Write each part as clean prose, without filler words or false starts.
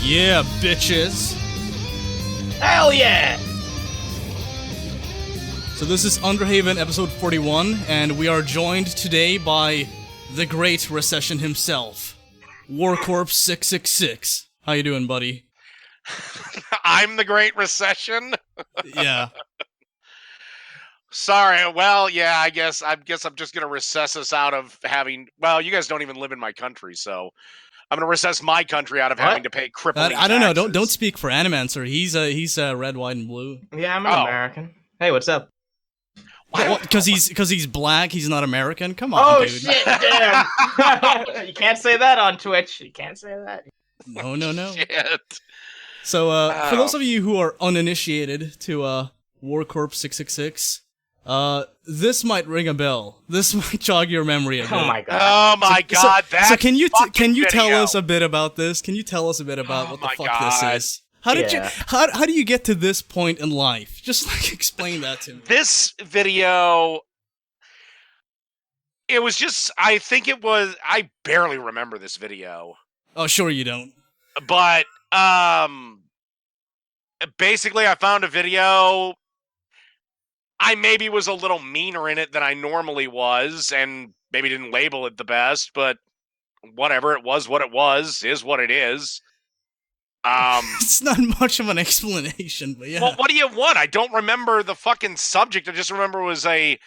Yeah, bitches. Hell yeah! So this is Underhaven episode 41, and we are joined today by the Great Recession himself, Warcorpse666. How you doing, buddy? I'm the Great Recession? Yeah. Sorry, well, yeah, I guess I'm just gonna recess us out of having, well, you guys don't even live in my country, so I'm gonna recess my country out of having to pay crippling I don't know, taxes. don't speak for Animancer. He's red, white, and blue. Yeah, I'm an American. Hey, what's up? Because he's black, he's not American? Come on, Oh, dude. shit, damn! You can't say that on Twitch. You can't say that. No. Shit. So, for those of you who are uninitiated to Warcorpse666, this might ring a bell. This might jog your memory a bit. Oh my god. Oh my god, that's so can you tell video. us a bit about this? Can you tell us a bit about what the fuck God. this is? How did you how do you get to this point in life? Just like explain that to me. This video, it was just, I barely remember this video. Oh, sure you don't. But, basically I found a video. I maybe was a little meaner in it than I normally was, and maybe didn't label it the best, but whatever, it was what it was, is what it is. It's not much of an explanation, but yeah. Well, what do you want? I don't remember the fucking subject. I just remember it was a...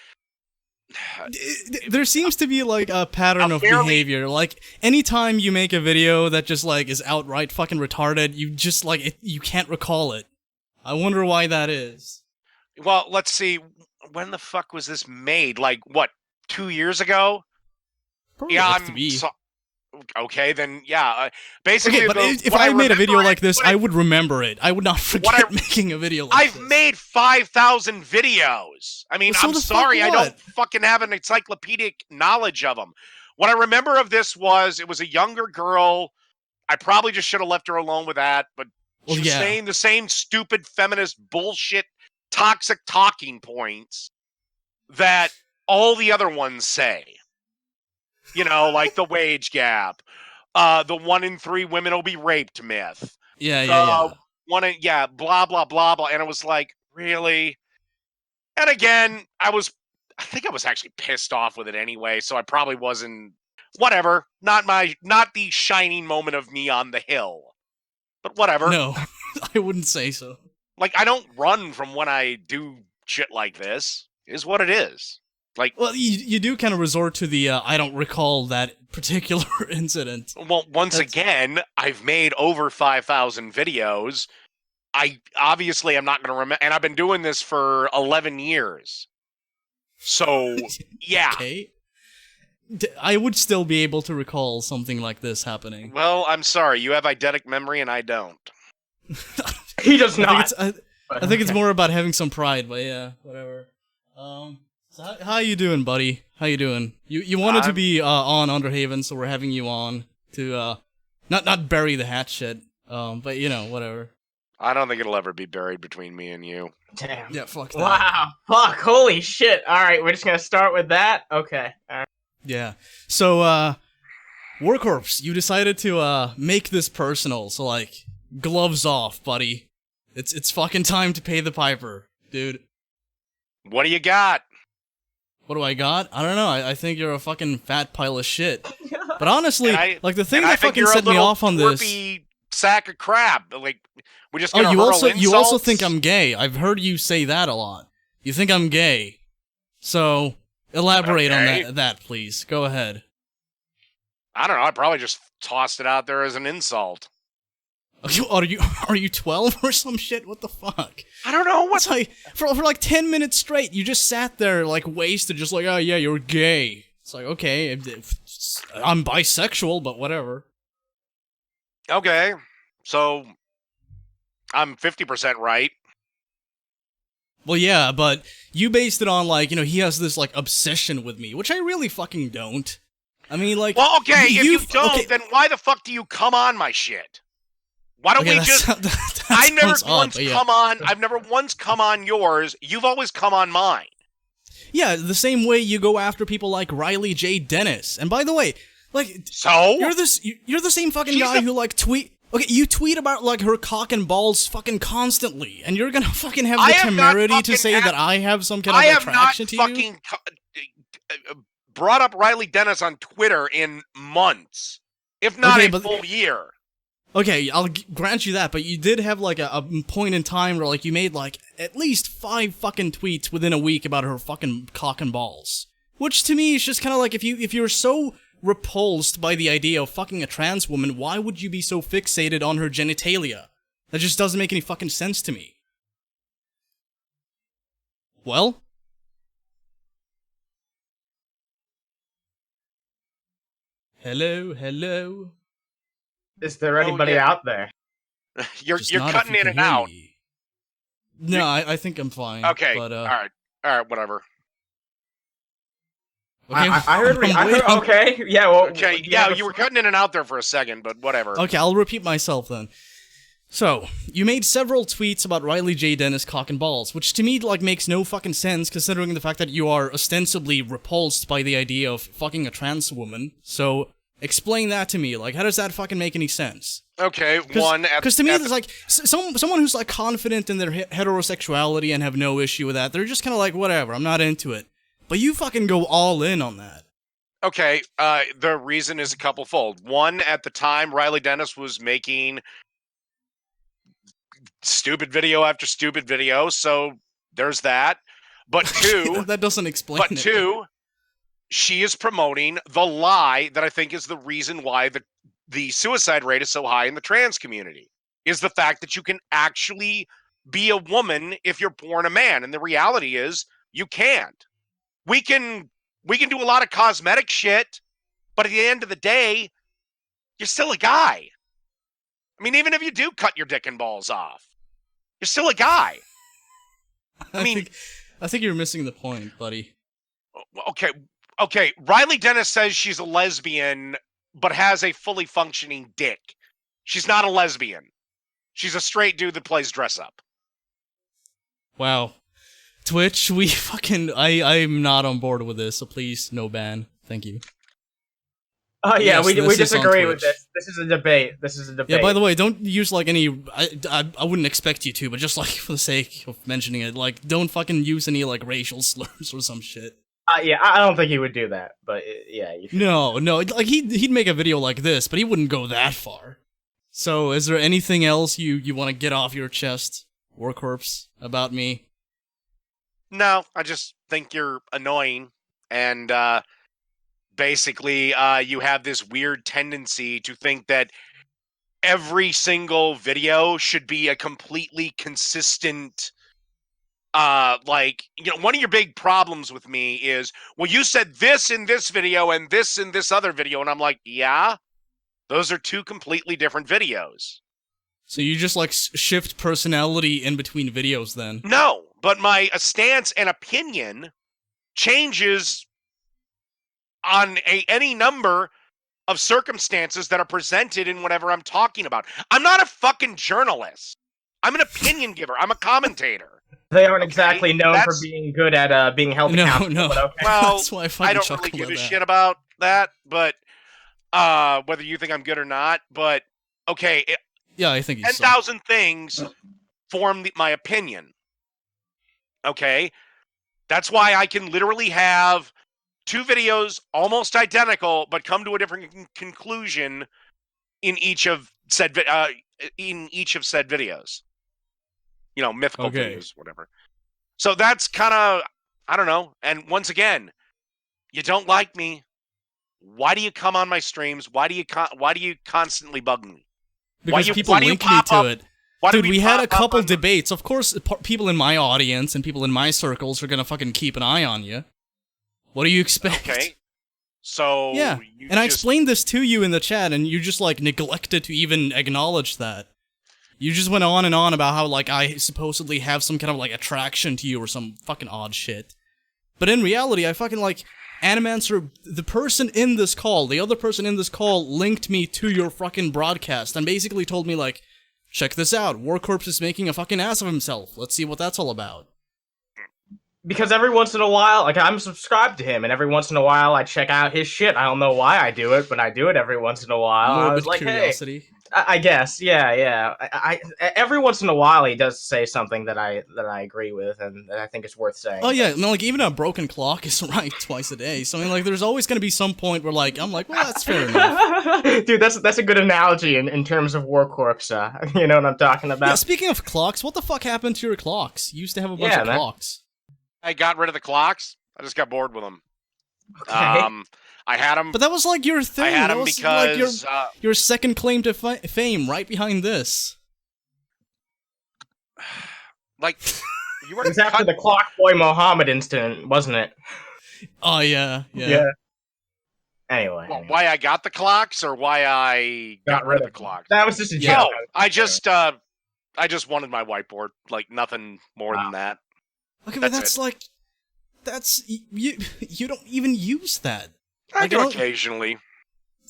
There seems to be like a pattern of behavior. Like anytime you make a video that just like is outright fucking retarded, you just like you can't recall it. I wonder why that is. Well, let's see. When the fuck was this made? Like what? 2 years ago? Probably Yeah, has to be. Okay, then yeah. Basically, okay, but if I made a video like this, I would remember it. I would not forget making a video like this. I've made 5,000 videos. I mean, So I'm the sorry, fuck I don't what? fucking have an encyclopedic knowledge of them. What I remember of this was it was a younger girl. I probably just should have left her alone with that, but she was saying the same stupid feminist bullshit, toxic talking points that all the other ones say. You know, like the wage gap, the 1 in 3 women will be raped myth. Yeah. Blah, blah, blah, blah. And it was like, really? And again, I think I was actually pissed off with it anyway, so I probably wasn't, whatever. Not the shining moment of me on the hill. But whatever. No, I wouldn't say so. Like, I don't run from when I do shit like this. Is what it is. Like, well, you do kind of resort to the I don't recall that particular incident. Well, once again, I've made over 5,000 videos. I obviously am not going to remember, and I've been doing this for 11 years. So, yeah. Okay. I would still be able to recall something like this happening. Well, I'm sorry. You have eidetic memory, and I don't. He does not. I think it's more about having some pride, but yeah, whatever. So how you doing, buddy? How you doing? You wanted to be on Underhaven, so we're having you on to not bury the hat shit. But you know, whatever. I don't think it'll ever be buried between me and you. Damn. Yeah, fuck that. Wow. Fuck. Holy shit. All right, we're just gonna start with that. Okay. All right. Yeah. So Warcorpse, you decided to make this personal. So like, gloves off, buddy. It's fucking time to pay the piper, dude. What do you got? What do I got? I don't know. I think you're a fucking fat pile of shit. But honestly, like the thing I that think fucking you're set me off on this. Sack of crap. Like we just. Oh, you also think I'm gay. I've heard you say that a lot. You think I'm gay. So Elaborate Okay. on that, please. Go ahead. I don't know. I probably just tossed it out there as an insult. Are you 12 or some shit? What the fuck? I don't know. What's like for like 10 minutes straight, you just sat there like wasted, just like, oh yeah, you're gay. It's like, okay, I'm bisexual, but whatever. Okay, so I'm 50% right. Well, yeah, but you based it on like, he has this like obsession with me, which I really fucking don't. I mean, like, well, okay, if you don't, okay, then why the fuck do you come on my shit? Why don't we just? I never once come on. I've never once come on yours. You've always come on mine. Yeah, the same way you go after people like Riley J. Dennis. And by the way, like, so you're the same fucking guy who like tweet. Okay, you tweet about like her cock and balls fucking constantly, and you're gonna fucking have the temerity to say that I have some kind of attraction to you. I have not fucking brought up Riley Dennis on Twitter in months, if not a full year. Okay, I'll grant you that, but you did have like a point in time where like you made like at least 5 fucking tweets within a week about her fucking cock and balls. Which to me is just kind of like if you're so repulsed by the idea of fucking a trans woman, why would you be so fixated on her genitalia? That just doesn't make any fucking sense to me. Well? Hello? Is there anybody out there? You're cutting in and out. No, I think I'm fine. Okay, but, all right, whatever. Okay, I heard. Okay, yeah. Well, okay, yeah. You were cutting in and out there for a second, but whatever. Okay, I'll repeat myself then. So, you made several tweets about Riley J. Dennis cock and balls, which to me, like, makes no fucking sense considering the fact that you are ostensibly repulsed by the idea of fucking a trans woman. So, explain that to me. Like, how does that fucking make any sense? Okay, because to me, there's like someone who's like confident in their heterosexuality and have no issue with that. They're just kind of like, whatever, I'm not into it. But you fucking go all in on that. Okay, the reason is a couple-fold. One, at the time, Riley Dennis was making stupid video after stupid video, so there's that. But two... that doesn't explain it. But two, she is promoting the lie that I think is the reason why the suicide rate is so high in the trans community, is the fact that you can actually be a woman if you're born a man. And the reality is, you can't. We can do a lot of cosmetic shit, but at the end of the day, you're still a guy. I mean, even if you do cut your dick and balls off, you're still a guy. I think you're missing the point, buddy. Okay. Riley Dennis says she's a lesbian, but has a fully functioning dick. She's not a lesbian. She's a straight dude that plays dress up. Wow. Twitch, I'm not on board with this, so please, no ban. Thank you. Oh yeah, we disagree with this. This is a debate. Yeah, by the way, don't use like any, I wouldn't expect you to, but just like for the sake of mentioning it, like don't fucking use any like racial slurs or some shit. Yeah, I don't think he would do that, but yeah. You should. No, like he'd make a video like this, but he wouldn't go that far. So, is there anything else you want to get off your chest, Warcorpse, about me? No, I just think you're annoying, and basically you have this weird tendency to think that every single video should be a completely consistent, one of your big problems with me is, well, you said this in this video and this in this other video, and I'm like, yeah, those are 2 completely different videos. So you just like shift personality in between videos then? No, but my stance and opinion changes on any number of circumstances that are presented in whatever I'm talking about. I'm not a fucking journalist. I'm an opinion giver. I'm a commentator. They aren't exactly known for being good at being held accountable. No. But okay. Well, that's why I don't really give a shit about that, but whether you think I'm good or not, but okay. Yeah, I think 10,000 things form my opinion. Okay? That's why I can literally have 2 videos almost identical, but come to a different conclusion in each of said videos. You know, mythical videos, whatever. So that's kind of, I don't know. And once again, You don't like me. Why do you come on my streams? Why do you constantly bug me? Because people link me to it. Dude, we had a couple on debates. Of course, people in my audience and people in my circles are gonna fucking keep an eye on you. What do you expect? Okay. So yeah, and I explained this to you in the chat, and you just like neglected to even acknowledge that. You just went on and on about how like I supposedly have some kind of like attraction to you or some fucking odd shit. But in reality, I fucking like Animancer, the person in this call, the other person in this call linked me to your fucking broadcast and basically told me like, check this out, Warcorpse is making a fucking ass of himself. Let's see what that's all about. Because every once in a while, like, I'm subscribed to him, and every once in a while I check out his shit. I don't know why I do it, but I do it every once in a while. Morbid I was like, curiosity. hey, I guess, yeah. I every once in a while he does say something that I agree with, and I think it's worth saying. Oh yeah, I mean, like even a broken clock is right twice a day. So I mean, like there's always gonna be some point where like I'm like, well, that's fair enough. Dude, that's a good analogy in terms of Warcorpse. You know what I'm talking about? Yeah. Speaking of clocks, what the fuck happened to your clocks? You used to have a bunch of clocks. I got rid of the clocks. I just got bored with them. Okay. I had them. But that was like your thing. I had that them was because like your second claim to fame, right behind this. Like you were. It was after the Clock Boy Mohammed incident, wasn't it? Oh yeah. Anyway, why I got the clocks or why I got rid of the clocks? That was just a joke. No, I just wanted my whiteboard. Like nothing more than that. Okay, but that's you don't even use that. I do occasionally.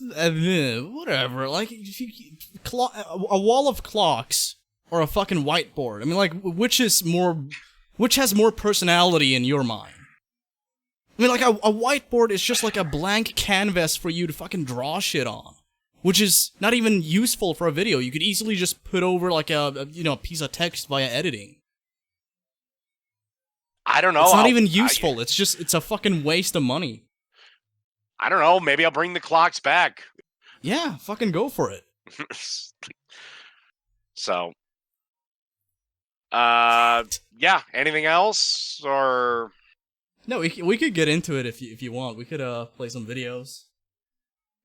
Whatever. Like a wall of clocks or a fucking whiteboard. I mean, like which has more personality in your mind? I mean, like a whiteboard is just like a blank canvas for you to fucking draw shit on, which is not even useful for a video. You could easily just put over like a piece of text via editing. I don't know. It's not even useful. It's a fucking waste of money. I don't know. Maybe I'll bring the clocks back. Yeah, fucking go for it. So, yeah. Anything else or? No, we could get into it if you want. We could play some videos.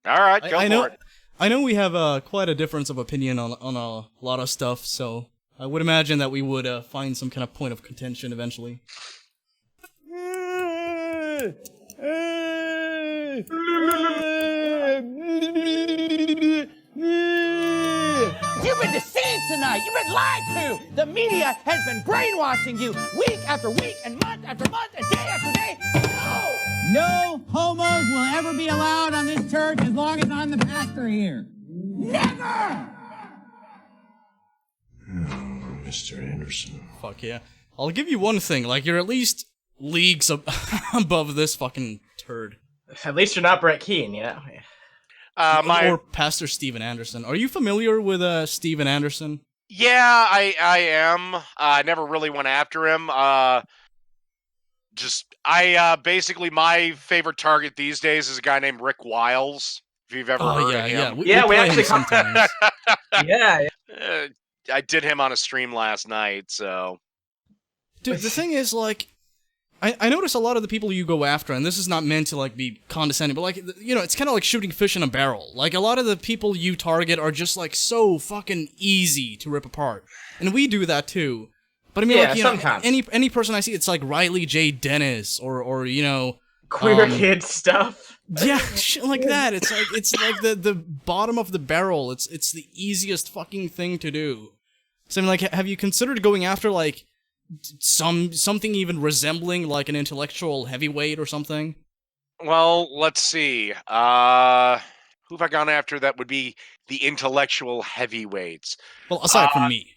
All right, go for it. I know we have quite a difference of opinion on a lot of stuff, so I would imagine that we would find some kind of point of contention eventually. You've been deceived tonight. You've been lied to. The media has been brainwashing you week after week and month after month and day after day. No homos will ever be allowed on this church as long as I'm the pastor here. Never! Oh, Mr. Anderson. Fuck yeah. I'll give you one thing. Like, you're at least leagues above this fucking turd. At least you're not Brett Keane, you know? Or Pastor Steven Anderson. Are you familiar with Steven Anderson? Yeah, I am. I never really went after him. Basically my favorite target these days is a guy named Rick Wiles. If you've ever heard of him. We actually sometimes. Yeah. I did him on a stream last night, so. Dude, the thing is, like, I notice a lot of the people you go after, and this is not meant to, like, be condescending, but, like, you know, it's kind of like shooting fish in a barrel. Like, a lot of the people you target are just, like, so fucking easy to rip apart. And we do that, too. But I mean, like, you sometimes. know, any person I see, it's like Riley J. Dennis, or you know... Queer kid stuff. Yeah, shit like that. It's like the bottom of the barrel. It's the easiest fucking thing to do. So I mean, like, have you considered going after, like, something even resembling like an intellectual heavyweight or something? Well, let's see. Who have I gone after that would be the intellectual heavyweights? Well, aside from me.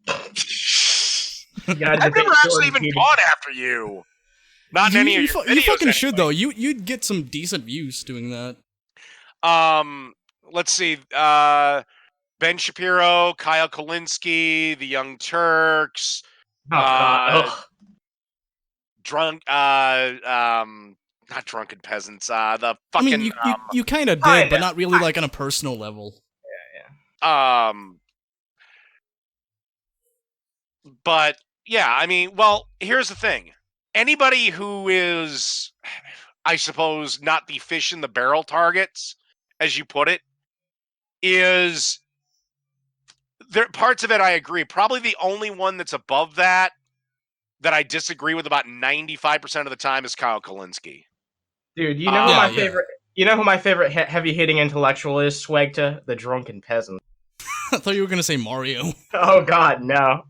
I've never actually even gone after you. Not in any of your videos. You fucking should, though. You'd get some decent views doing that. Let's see. Ben Shapiro, Kyle Kolinsky, the Young Turks. Not drunken peasants. The fucking. I mean, you kind of did, but not really like on a personal level. Yeah. But yeah, I mean, well, here's the thing. Anybody who is, I suppose, not the fish in the barrel targets, as you put it, is there parts of it I agree. Probably the only one that's above that I disagree with about 95% of the time is Kyle Kalinske. Dude, you know who my favorite. You know who my favorite heavy-hitting intellectual is? SWEGTA, the drunken peasant. I thought you were gonna say Mario. Oh God, no.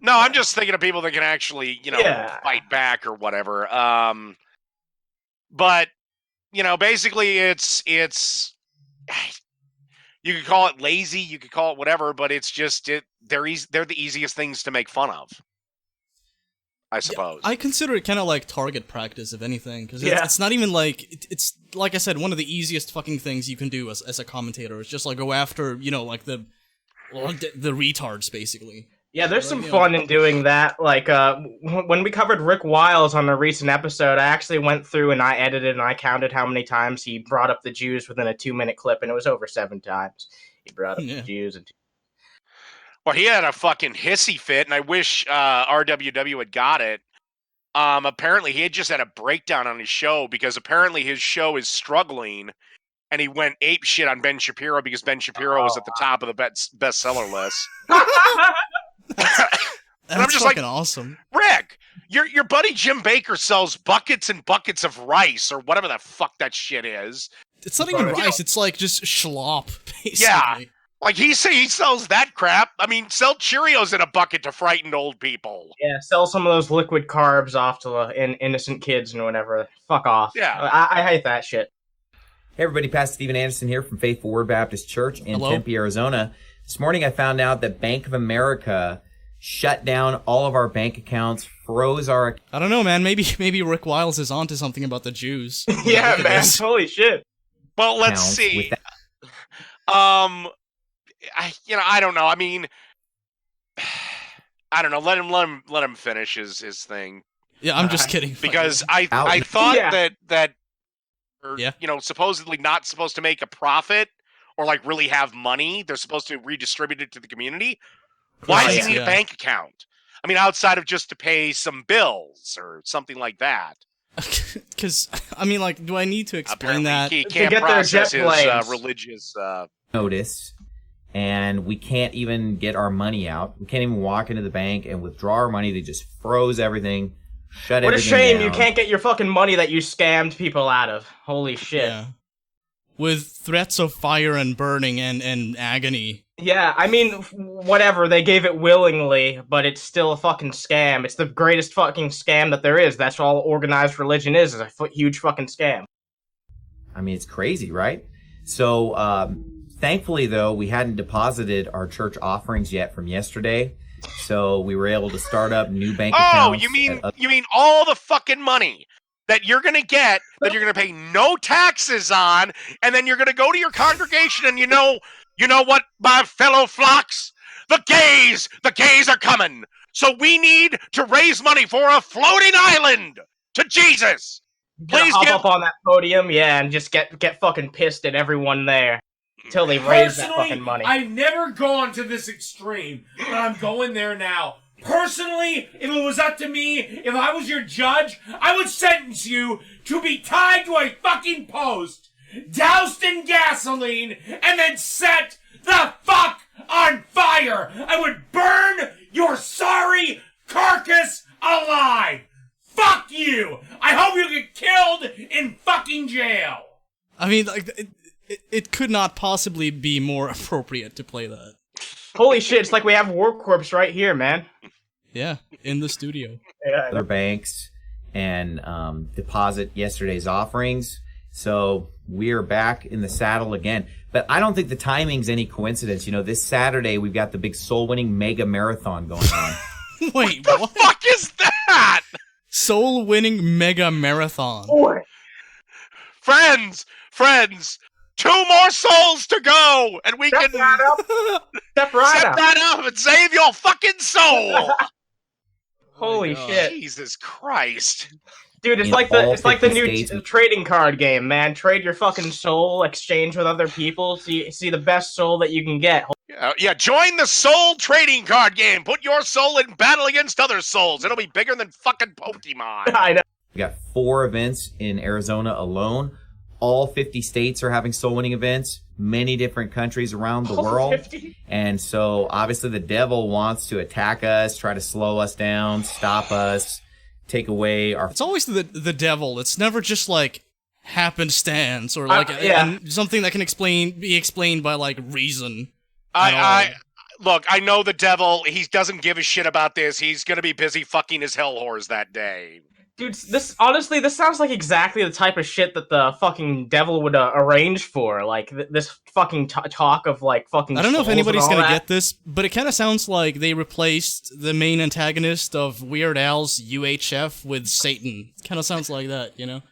No, I'm just thinking of people that can actually, fight back or whatever. But basically, it's you could call it lazy, you could call it whatever, but it's just they're the easiest things to make fun of, I suppose. Yeah, I consider it kind of like target practice, if anything, because it's not even like it's like I said, one of the easiest fucking things you can do as a commentator is just like go after like the retards basically. Yeah, there's some fun in doing that. Like, when we covered Rick Wiles on a recent episode, I actually went through and I edited and I counted how many times he brought up the Jews within a 2-minute clip, and it was over 7 times he brought up the Jews. Well, he had a fucking hissy fit, and I wish RWW had got it. Apparently, he had just had a breakdown on his show because apparently his show is struggling, and he went ape shit on Ben Shapiro because Ben Shapiro was at the top of the bestseller list. That's I'm just fucking like, awesome. Rick, your buddy Jim Baker sells buckets and buckets of rice or whatever the fuck that shit is. It's not even rice, it's like just schlop, basically. Yeah, like he sells that crap. I mean, sell Cheerios in a bucket to frightened old people. Yeah, sell some of those liquid carbs off to the innocent kids and whatever. Fuck off. Yeah. I hate that shit. Hey everybody, Pastor Stephen Anderson here from Faithful Word Baptist Church in Tempe, Arizona. This morning I found out that Bank of America shut down all of our bank accounts, froze our... I don't know, man. Maybe Rick Wiles is onto something about the Jews. Yeah, man. Holy shit. Well, let's see. I don't know. I mean, I don't know. Let him finish his thing. Yeah, I'm just kidding. Because I thought that supposedly not supposed to make a profit or like really have money. They're supposed to redistribute it to the community. Why does he need a bank account? I mean, outside of just to pay some bills or something like that. Because, I mean, like, do I need to explain Apparently that? He can't process his religious... notice, and we can't even get our money out. We can't even walk into the bank and withdraw our money. They just froze everything, shut everything down. What a shame you can't get your fucking money that you scammed people out of. Holy shit. Yeah. With threats of fire and burning and agony. Yeah, I mean, whatever, they gave it willingly, but it's still a fucking scam. It's the greatest fucking scam that there is. That's all organized religion is a huge fucking scam. I mean, it's crazy, right? So, thankfully, though, we hadn't deposited our church offerings yet from yesterday, so we were able to start up new bank accounts. Oh, you mean all the fucking money that you're going to get, that you're going to pay no taxes on, and then you're going to go to your congregation and you know what, my fellow flocks? The gays are coming. So we need to raise money for a floating island to Jesus. Please hop up on that podium, and just get fucking pissed at everyone there until they raise that fucking money. I've never gone to this extreme, but I'm going there now. Personally, if it was up to me, if I was your judge, I would sentence you to be tied to a fucking post, doused in gasoline, and then set the fuck on fire. I would burn your sorry carcass alive. Fuck you! I hope you get killed in fucking jail! I mean, like, it could not possibly be more appropriate to play that. Holy shit, it's like we have Warcorpse right here, man. Yeah, in the studio. Yeah, other banks and deposit yesterday's offerings. So we're back in the saddle again. But I don't think the timing's any coincidence. You know, this Saturday we've got the big soul-winning mega marathon going on. Wait, what the fuck is that? Soul-winning mega marathon. Friends, 2 more souls to go, and we can Step that up and save your fucking soul. Holy shit! Jesus Christ, dude! It's like the new trading card game, man. Trade your fucking soul, exchange with other people. See the best soul that you can get. Yeah, join the soul trading card game. Put your soul in battle against other souls. It'll be bigger than fucking Pokemon. I know. We got 4 events in Arizona alone. All 50 states are having soul winning events, many different countries around the world. 50? And so obviously the devil wants to attack us, try to slow us down, stop us, take away our... It's always the devil. It's never just like happenstance or like something that can be explained by like reason. Look, I know the devil. He doesn't give a shit about this. He's gonna be busy fucking his hell whores that day. Dude, this sounds like exactly the type of shit that the fucking devil would arrange for. Like, this fucking talk of, like, fucking I don't know if anybody's gonna that. get this, but it kind of sounds like they replaced the main antagonist of Weird Al's UHF with Satan. It kind of sounds like that, you know?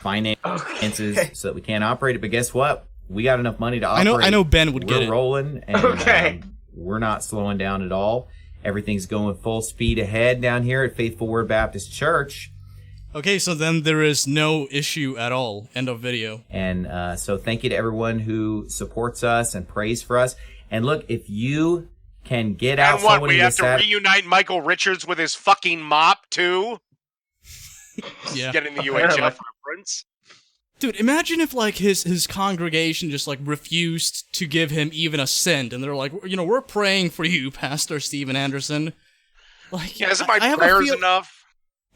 Finances so that we can't operate it, but guess what? We got enough money to operate. I know Ben would get it. We're rolling, and we're not slowing down at all. Everything's going full speed ahead down here at Faithful Word Baptist Church. Okay, so then there is no issue at all. End of video. And so thank you to everyone who supports us and prays for us. And look, if you can get out... And what, we have to reunite Michael Richards with his fucking mop, too? Yeah. Getting the UHF reference. Dude, imagine if, like, his congregation just, like, refused to give him even a cent, and they're like, you know, we're praying for you, Pastor Steven Anderson. Like, yeah, isn't my prayers enough?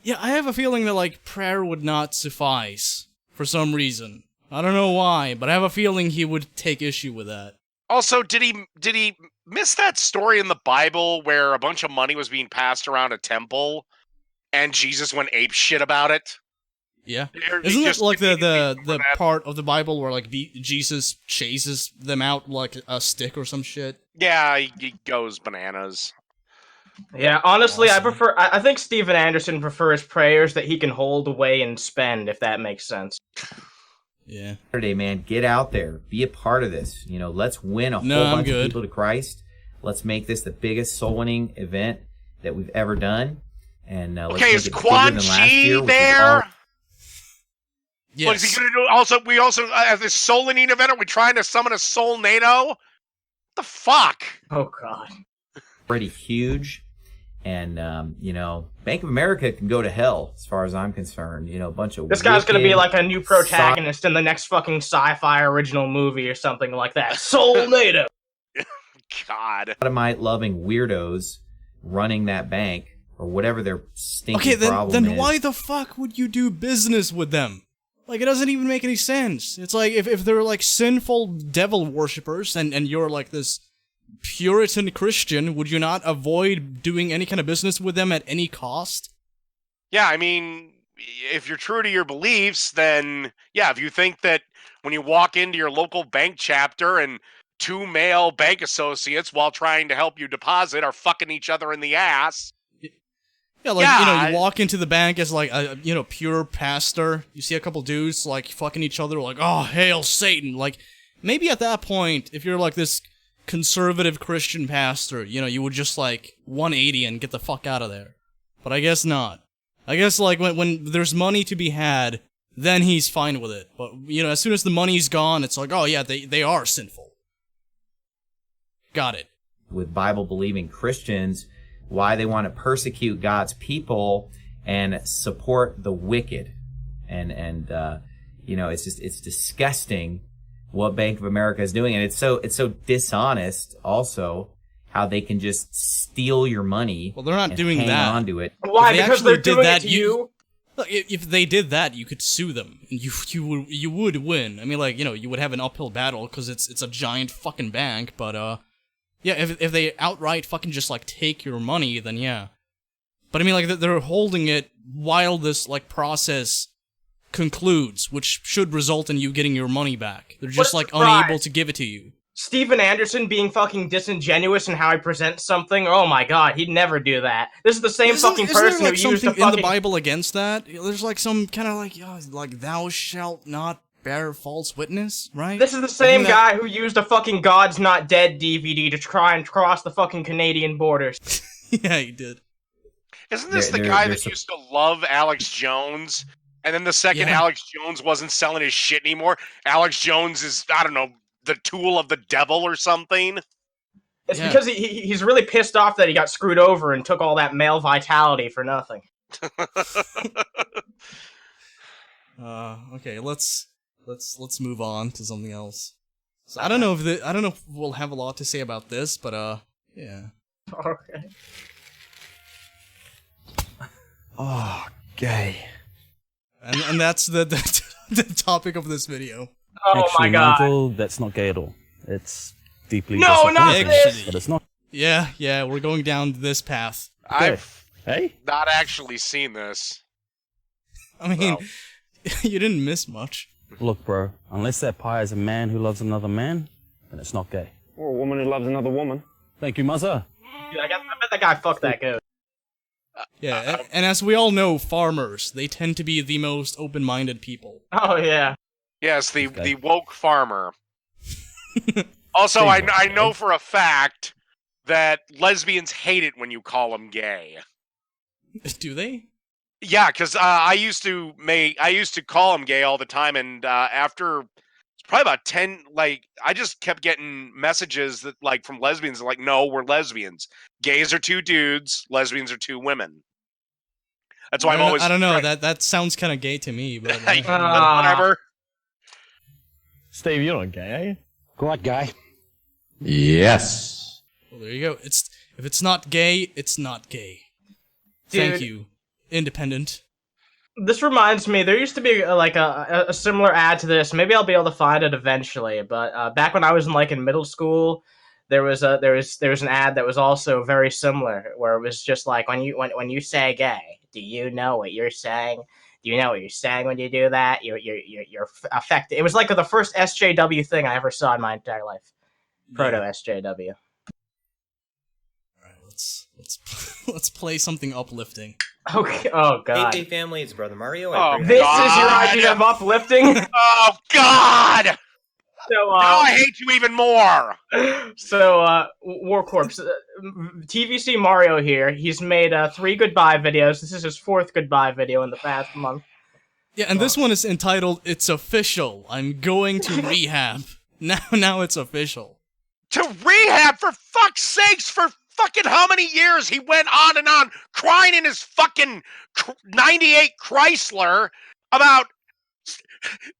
Yeah, I have a feeling that, like, prayer would not suffice, for some reason. I don't know why, but I have a feeling he would take issue with that. Also, did he miss that story in the Bible where a bunch of money was being passed around a temple, and Jesus went apeshit about it? Yeah. Isn't it like the part of the Bible where like Jesus chases them out like a stick or some shit? Yeah, he goes bananas. Yeah, honestly, awesome. I think Steven Anderson prefers prayers that he can hold away and spend, if that makes sense. Yeah. Saturday, man, get out there. Be a part of this. You know, let's win a whole bunch of people to Christ. Let's make this the biggest soul winning event that we've ever done. And let's make is it Quan bigger than last year, there? Yes. What is he gonna do? Also, we also have this soul winning event. Are we trying to summon a soul NATO? What the fuck? Oh god. Pretty huge. And you know, Bank of America can go to hell as far as I'm concerned. You know, a bunch of this guy's gonna be like a new protagonist in the next fucking sci-fi original movie or something like that. Soul NATO. God. Sodomite loving weirdos running that bank or whatever their stinking problem is. Okay, then why the fuck would you do business with them? Like, it doesn't even make any sense. It's like, if they're, like, sinful devil worshippers, and you're, like, this Puritan Christian, would you not avoid doing any kind of business with them at any cost? Yeah, I mean, if you're true to your beliefs, then, yeah, if you think that when you walk into your local bank chapter and 2 male bank associates, while trying to help you deposit, are fucking each other in the ass... Yeah, like, you know, you walk into the bank as, like, a, you know, pure pastor. You see a couple dudes, like, fucking each other, like, oh, hail Satan. Like, maybe at that point, if you're, like, this conservative Christian pastor, you know, you would just, like, 180 and get the fuck out of there. But I guess not. I guess, like, when there's money to be had, then he's fine with it. But, you know, as soon as the money's gone, it's like, oh, yeah, they are sinful. Got it. With Bible-believing Christians... why they want to persecute God's people and support the wicked. And you know, it's disgusting what Bank of America is doing. And it's so dishonest also how they can just steal your money. Well, they're not and doing hang that. on to it. Why? Because they're doing it to you? Look, if they did that, you could sue them, and you would win. I mean, like, you know, you would have an uphill battle because it's a giant fucking bank, but yeah, if they outright fucking just, like, take your money, then yeah. But I mean, like, they're holding it while this, like, process concludes, which should result in you getting your money back. They're just, like, unable to give it to you. Steven Anderson being fucking disingenuous in how he presents something, oh my god, he'd never do that. This is the same fucking person there, like, who used the fucking... in the Bible against that? There's, like, some kind of, like, thou shalt not bear false witness, right? This is the same guy who used a fucking God's Not Dead DVD to try and cross the fucking Canadian borders. Yeah, he did. Isn't this the guy that used to love Alex Jones? And then the second Alex Jones wasn't selling his shit anymore, Alex Jones is, I don't know, the tool of the devil or something? It's because he's really pissed off that he got screwed over and took all that male vitality for nothing. Okay, let's move on to something else. So I don't know if we'll have a lot to say about this, but yeah. Okay. Oh, gay. And that's the topic of this video. Oh Actually, my god. Michael, that's not gay at all. It's deeply No, not disappointing, this! but it's not. Yeah, we're going down this path. I've Hey? not actually seen this. I mean, you didn't miss much. Look, bro, unless that pie is a man who loves another man, then it's not gay. Or a woman who loves another woman. Thank you, mother. Dude, I bet that guy fucked that goat. Yeah, and as we all know, farmers, they tend to be the most open-minded people. Oh yeah. Yes, the woke farmer. Also, I know for a fact that lesbians hate it when you call them gay. Do they? Yeah, because I used to call them gay all the time, and after it's probably about 10, I just kept getting messages that from lesbians like, no, we're lesbians. Gays are two dudes, lesbians are two women. That's why I'm always. I don't know. That sounds kind of gay to me, but whatever. Steve, you're not gay, are you? Quite gay. Yes. Well, there you go. If it's not gay, it's not gay. Dude. Thank you, Independent. This reminds me, there used to be a similar ad to this. Maybe I'll be able to find it eventually. But back when I was in middle school, there was an ad that was also very similar, where it was just like when you say gay, do you know what you're saying? Do you know what you're saying when you do that? You're affected. It was like the first SJW thing I ever saw in my entire life. Proto SJW. All right, let's play something uplifting. Okay. Oh god. Hey family, it's Brother Mario. This is your idea of uplifting? Oh God! So, now I hate you even more. So, Warcorpse, TVC Mario here. He's made 3 goodbye videos. This is his 4th goodbye video in the past month. Yeah, and this one is entitled "It's Official. I'm going to rehab." Now it's official. To rehab, for fuck's sakes! For fucking how many years he went on and on, crying in his fucking 98 Chrysler about,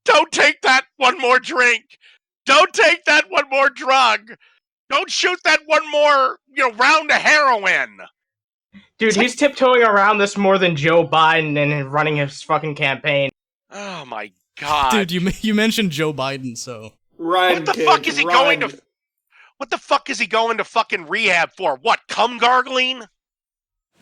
don't take that one more drink. Don't take that one more drug. Don't shoot that one more, round of heroin. Dude, he's tiptoeing around this more than Joe Biden and running his fucking campaign. Oh my god. Dude, you mentioned Joe Biden, so. What the fuck is he going to... What the fuck is he going to fucking rehab for? What, cum gargling?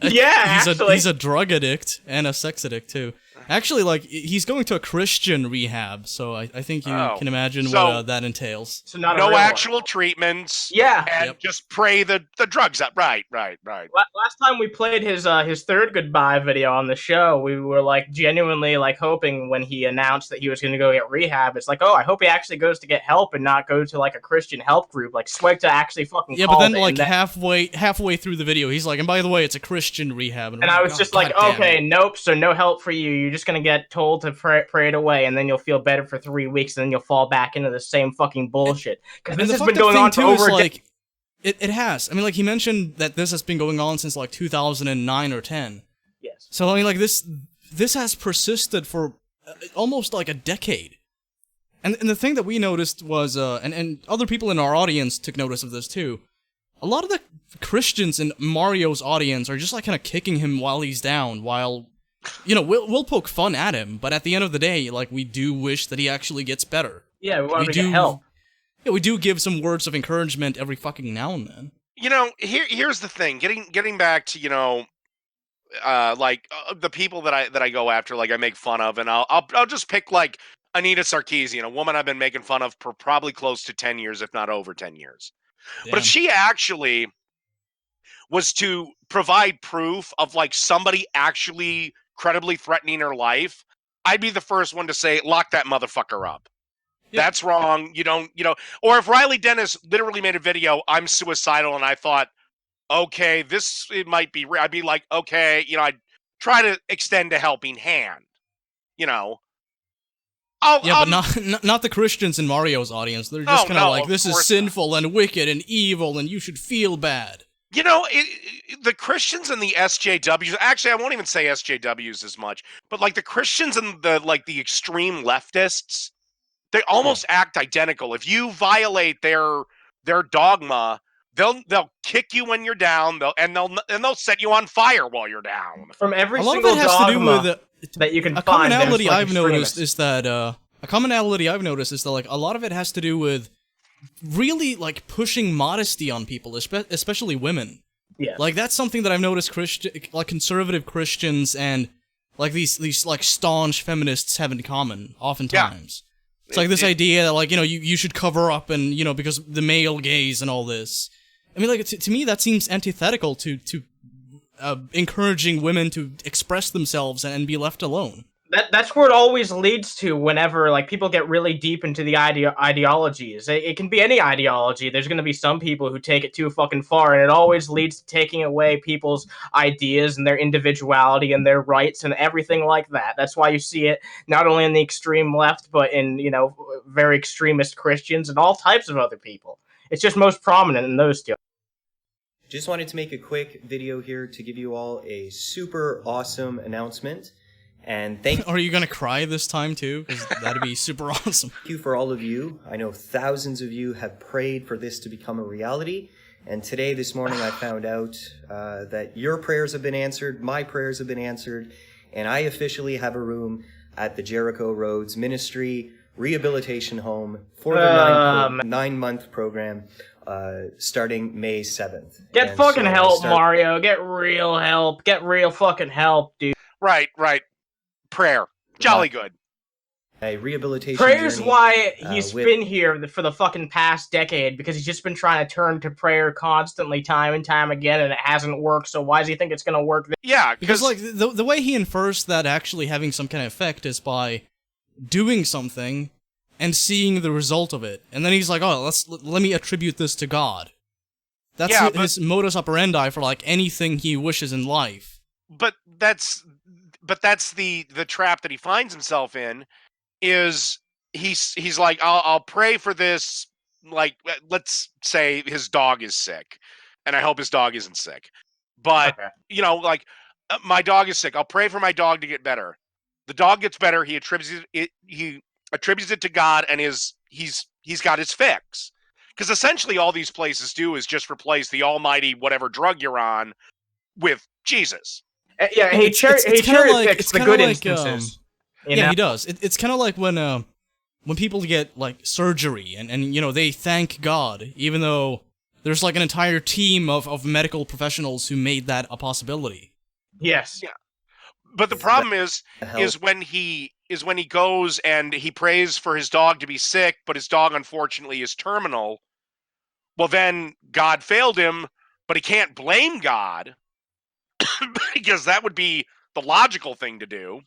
Yeah, he's a drug addict and a sex addict too. Actually, he's going to a Christian rehab, so I think you can imagine what that entails. So not no actual treatments. Yeah, and just pray the drugs out. Right. Last time we played his 3rd goodbye video on the show, we were genuinely hoping when he announced that he was going to go get rehab. It's I hope he actually goes to get help and not go to a Christian help group like SWEGTA actually fucking. Yeah, but then halfway through the video, he's like, and by the way, it's a Christian rehab. And I was just okay, nope. So no help for you. You're just gonna get told to pray it away, and then you'll feel better for 3 weeks, and then you'll fall back into the same fucking bullshit. Because this has been going on for over a decade. It has. I mean, he mentioned that this has been going on since 2009 or 10. Yes. So I mean, this has persisted for almost a decade. And the thing that we noticed was, and other people in our audience took notice of this too. A lot of the Christians in Mario's audience are just kind of kicking him while he's down, while, we'll poke fun at him, but at the end of the day, we do wish that he actually gets better. Yeah, we want to get help. Yeah, we do give some words of encouragement every fucking now and then. Here's the thing. Getting back to, the people that I go after, I make fun of, and I'll just pick Anita Sarkeesian, a woman I've been making fun of for probably close to 10 years, if not over 10 years. Damn. But if she actually was to provide proof of somebody actually credibly threatening her life, I'd be the first one to say, lock that motherfucker up. Yeah. That's wrong. You don't, or if Riley Dennis literally made a video, I'm suicidal, and I thought, okay, it might be, I'd be like, okay, I'd try to extend a helping hand, but not the Christians in Mario's audience. They're just kind of this is sinful and wicked and evil, and you should feel bad. You know, the Christians and the SJWs, actually, I won't even say SJWs as much, but like the Christians and the extreme leftists, they almost act identical. If you violate their dogma, they'll kick you when you're down, they'll set you on fire while you're down. From every a lot single of it has to do with that you can a find. Commonality like I've noticed is that like a lot of it has to do with really like pushing modesty on people, especially women. Yeah. Like that's something that I've noticed conservative Christians and like these like staunch feminists have in common oftentimes. Yeah. It's like this idea that like, you know, you should cover up and, you know, because the male gaze and all this. I mean, like to me that seems antithetical to encouraging women to express themselves and be left alone. That's where it always leads to whenever like people get really deep into the ideologies. It can be any ideology. There's going to be some people who take it too fucking far, and it always leads to taking away people's ideas and their individuality and their rights and everything like that. That's why you see it not only in the extreme left, but in, you know, very extremist Christians and all types of other people. It's just most prominent in those two. Just wanted to make a quick video here to give you all a super awesome announcement. And thank you. Are you gonna cry this time too? Because that'd be super awesome. Thank you for all of you. I know thousands of you have prayed for this to become a reality. And today, this morning, I found out that your prayers have been answered, my prayers have been answered, and I officially have a room at the Jericho Roads Ministry Rehabilitation Home for the 9-month program starting May 7th. Get fucking help, Mario. Get real help. Get real fucking help, dude. Right. Prayer. Jolly good. A rehabilitation Prayer's journey, why he's been here for the fucking past decade, because he's just been trying to turn to prayer constantly, time and time again, and it hasn't worked, so why does he think it's gonna work? Yeah, because like, the way he infers that actually having some kind of effect is by doing something and seeing the result of it. And then he's like, oh, let me attribute this to God. That's his modus operandi for like anything he wishes in life. But that's the trap that he finds himself in, is he's like, I'll pray for this, like, let's say his dog is sick, and I hope his dog isn't sick. But, you know, like, my dog is sick, I'll pray for my dog to get better. The dog gets better, he attributes it to God, and he's got his fix. Because essentially all these places do is just replace the almighty whatever drug you're on with Jesus. Yeah, he cherry picks the good instances. Yeah, he does. It's kind of like when people get like surgery and you know they thank God, even though there's like an entire team of medical professionals who made that a possibility. Yes. Yeah. But the problem is when he goes and he prays for his dog to be sick, but his dog unfortunately is terminal. Well, then God failed him, but he can't blame God. Because that would be the logical thing to do.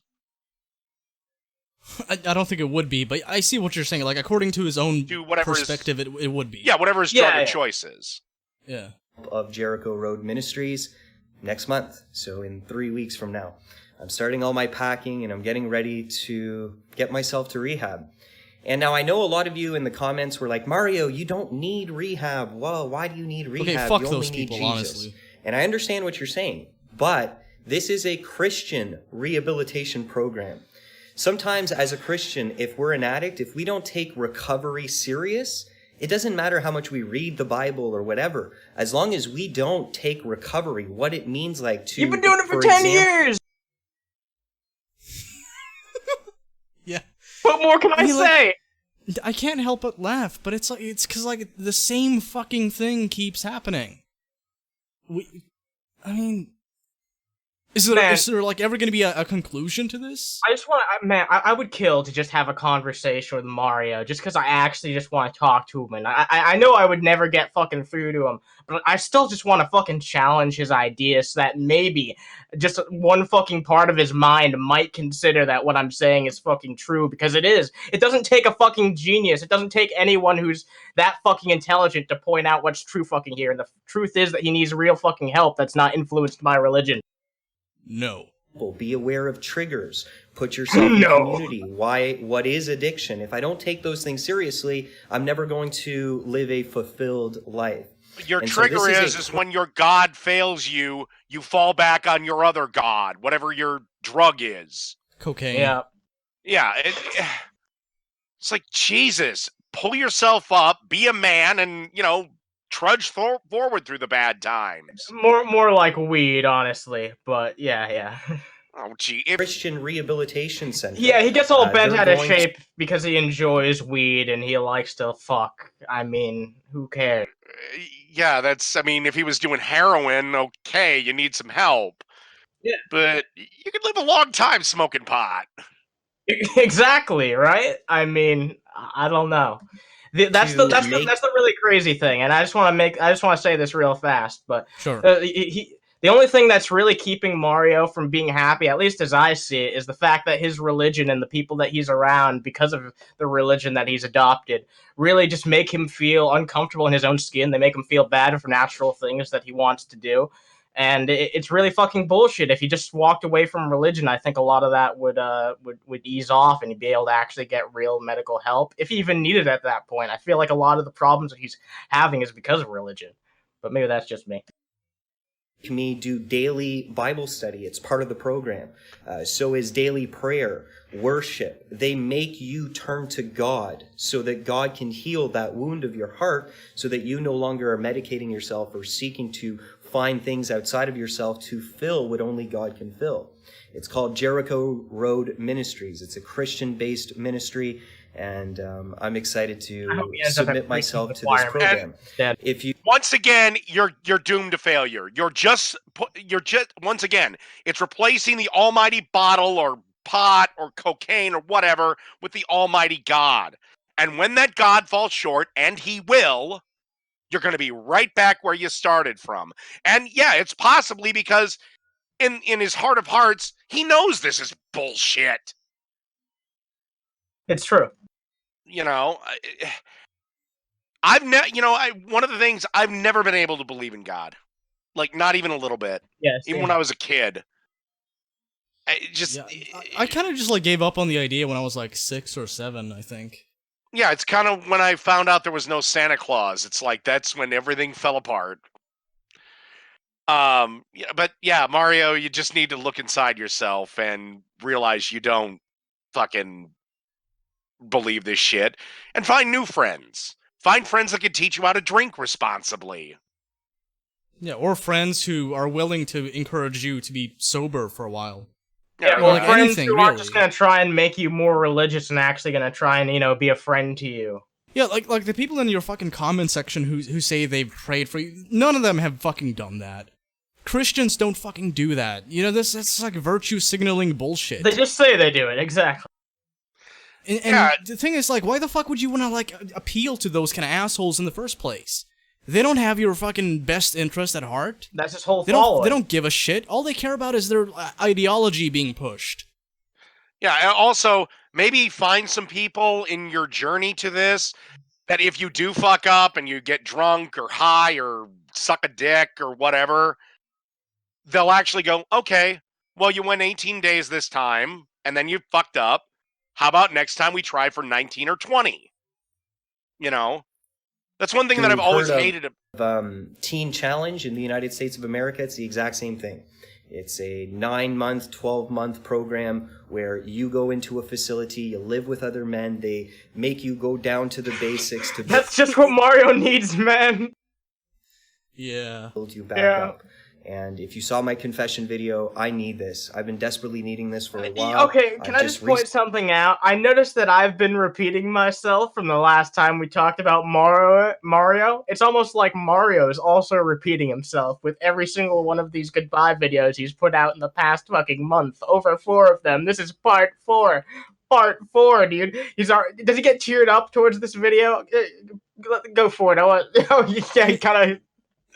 I don't think it would be, but I see what you're saying. Like, according to his own perspective, it would be. Yeah, whatever his drug of choice is. Yeah. Of Jericho Road Ministries next month, so in 3 weeks from now. I'm starting all my packing, and I'm getting ready to get myself to rehab. And now I know a lot of you in the comments were like, Mario, you don't need rehab. Well, why do you need rehab? Okay, fuck you only those need people, Jesus. honestly. And I understand what you're saying, but this is a Christian rehabilitation program. Sometimes as a Christian, if we're an addict, if we don't take recovery serious, it doesn't matter how much we read the Bible or whatever. As long as we don't take recovery, what it means like to... You've been doing it for 10 years! Yeah. What more can I say? Like, I can't help but laugh, but it's because like the same fucking thing keeps happening. I mean, is there like ever going to be a conclusion to this? I just want to, I would kill to just have a conversation with Mario, just because I actually just want to talk to him, and I know I would never get fucking through to him, but I still just want to fucking challenge his ideas so that maybe just one fucking part of his mind might consider that what I'm saying is fucking true, because it is. It doesn't take a fucking genius. It doesn't take anyone who's that fucking intelligent to point out what's true fucking here, and the truth is that he needs real fucking help that's not influenced by religion. No. Be aware of triggers. Put yourself in community. What is addiction? If I don't take those things seriously, I'm never going to live a fulfilled life. Your And trigger so this is when your god fails you, you fall back on your other god, whatever your drug is. Cocaine. Yeah. Yeah, it's like, Jesus, pull yourself up, be a man, and, trudge forward through the bad times. More like weed, honestly. But yeah. Oh, gee. Christian Rehabilitation Center. Yeah, he gets all bent they're out of going shape because he enjoys weed and he likes to fuck. I mean, who cares? Yeah, if he was doing heroin, okay, you need some help. Yeah. But you could live a long time smoking pot. Exactly, right? I mean, I don't know. That's the really crazy thing, and I just want to say this real fast. But Sure. The only thing that's really keeping Mario from being happy, at least as I see it, is the fact that his religion and the people that he's around, because of the religion that he's adopted, really just make him feel uncomfortable in his own skin. They make him feel bad for natural things that he wants to do. And it's really fucking bullshit. If he just walked away from religion, I think a lot of that would ease off, and he'd be able to actually get real medical help if he even needed it at that point. I feel like a lot of the problems that he's having is because of religion, but maybe that's just me. Me do daily Bible study. It's part of the program. So is daily prayer, worship. They make you turn to God so that God can heal that wound of your heart, so that you no longer are medicating yourself or seeking to find things outside of yourself to fill what only God can fill. It's called Jericho Road Ministries. It's a Christian-based ministry, and I'm exciid to submit myself to this program. If you once again, you're doomed to failure. You're just once again, it's replacing the almighty bottle or pot or cocaine or whatever with the almighty God. And when that God falls short, and he will, you're going to be right back where you started from. And yeah, it's possibly because in his heart of hearts, he knows this is bullshit. It's true. One of the things, I've never been able to believe in God. Like, not even a little bit. Yes. Even when I was a kid. I kind of just like gave up on the idea when I was like 6 or 7, I think. Yeah, it's kind of when I found out there was no Santa Claus. It's like, that's when everything fell apart. But yeah, Mario, you just need to look inside yourself and realize you don't fucking believe this shit, and find new friends. Find friends that can teach you how to drink responsibly. Yeah, or friends who are willing to encourage you to be sober for a while. Yeah, well, like friends who aren't just going to try and make you more religious and actually going to try and, be a friend to you. Yeah, like the people in your fucking comment section who say they've prayed for you, none of them have fucking done that. Christians don't fucking do that. That's like virtue signaling bullshit. They just say they do it, exactly. And the thing is, like, why the fuck would you want to, like, appeal to those kind of assholes in the first place? They don't have your fucking best interest at heart. That's his whole following. They don't give a shit. All they care about is their ideology being pushed. Yeah, and also, maybe find some people in your journey to this that if you do fuck up and you get drunk or high or suck a dick or whatever, they'll actually go, okay, well, you went 18 days this time, and then you fucked up. How about next time we try for 19 or 20? That's one thing that I've always hated. Teen Challenge in the United States of America, it's the exact same thing. It's a 9-month, 12-month program where you go into a facility, you live with other men, they make you go down to the basics. That's just what Mario needs, man. Yeah. Build you back up. And if you saw my confession video, I need this. I've been desperately needing this for a while. Okay, can I just point something out? I noticed that I've been repeating myself from the last time we talked about Mario. It's almost like Mario is also repeating himself with every single one of these goodbye videos he's put out in the past fucking month. Over 4 of them. This is part 4. Part 4, dude. Does he get cheered up towards this video? Go for it. He kind of...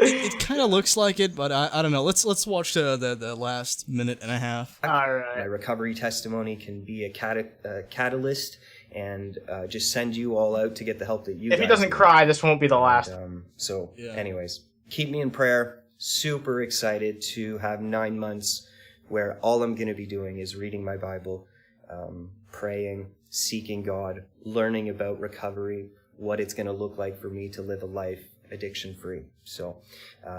It kind of looks like it, but I don't know. Let's watch the last minute and a half. All right. My recovery testimony can be a catalyst and just send you all out to get the help that you. If he doesn't cry, this won't be the last. Anyways, keep me in prayer. Super excited to have 9 months where all I'm going to be doing is reading my Bible, praying, seeking God, learning about recovery, what it's going to look like for me to live a life addiction free. So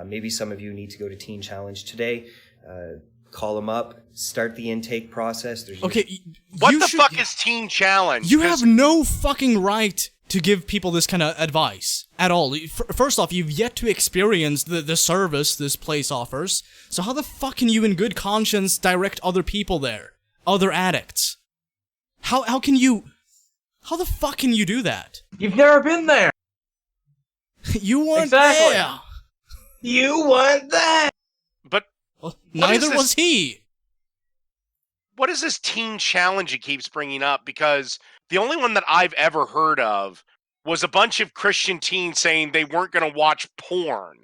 maybe some of you need to go to Teen Challenge today. Call them up, start the intake process. What the fuck is Teen Challenge? You have no fucking right to give people this kind of advice at all. First off, you've yet to experience the service this place offers, so how the fuck can you in good conscience direct other people there? Other addicts? How the fuck can you do that? You've never been there! You weren't there! You weren't there! But well, neither was he! What is this Teen Challenge he keeps bringing up? Because the only one that I've ever heard of was a bunch of Christian teens saying they weren't going to watch porn,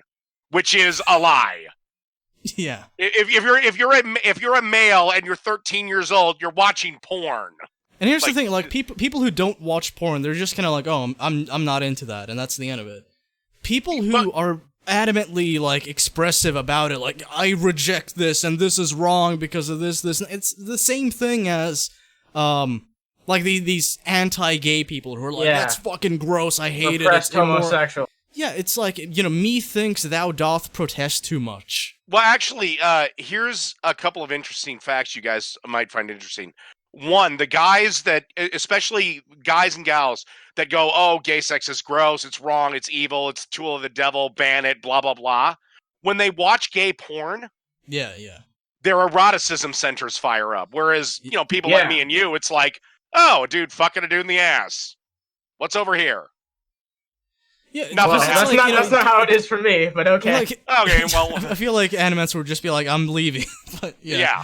which is a lie. Yeah. If you're a male and you're 13 years old, you're watching porn. And here's the thing, like people who don't watch porn, they're just kind of like, oh, I'm not into that, and that's the end of it. People who are adamantly like expressive about it, like I reject this and this is wrong because of this. It's the same thing as like these anti-gay people who are like, that's fucking gross, I hate it. It's homosexual. Yeah, it's like, methinks thou doth protest too much. Well, actually, here's a couple of interesting facts you guys might find interesting. One, the guys that, especially guys and gals that go, oh, gay sex is gross, it's wrong, it's evil, it's a tool of the devil, ban it, blah, blah, blah. When they watch gay porn, yeah, their eroticism centers fire up. Whereas, people like me and you, it's like, oh, a dude fucking a dude in the ass. What's over here? Yeah, that's not how it is for me, but okay. Okay, well, I feel like Animats would just be like, I'm leaving. But yeah.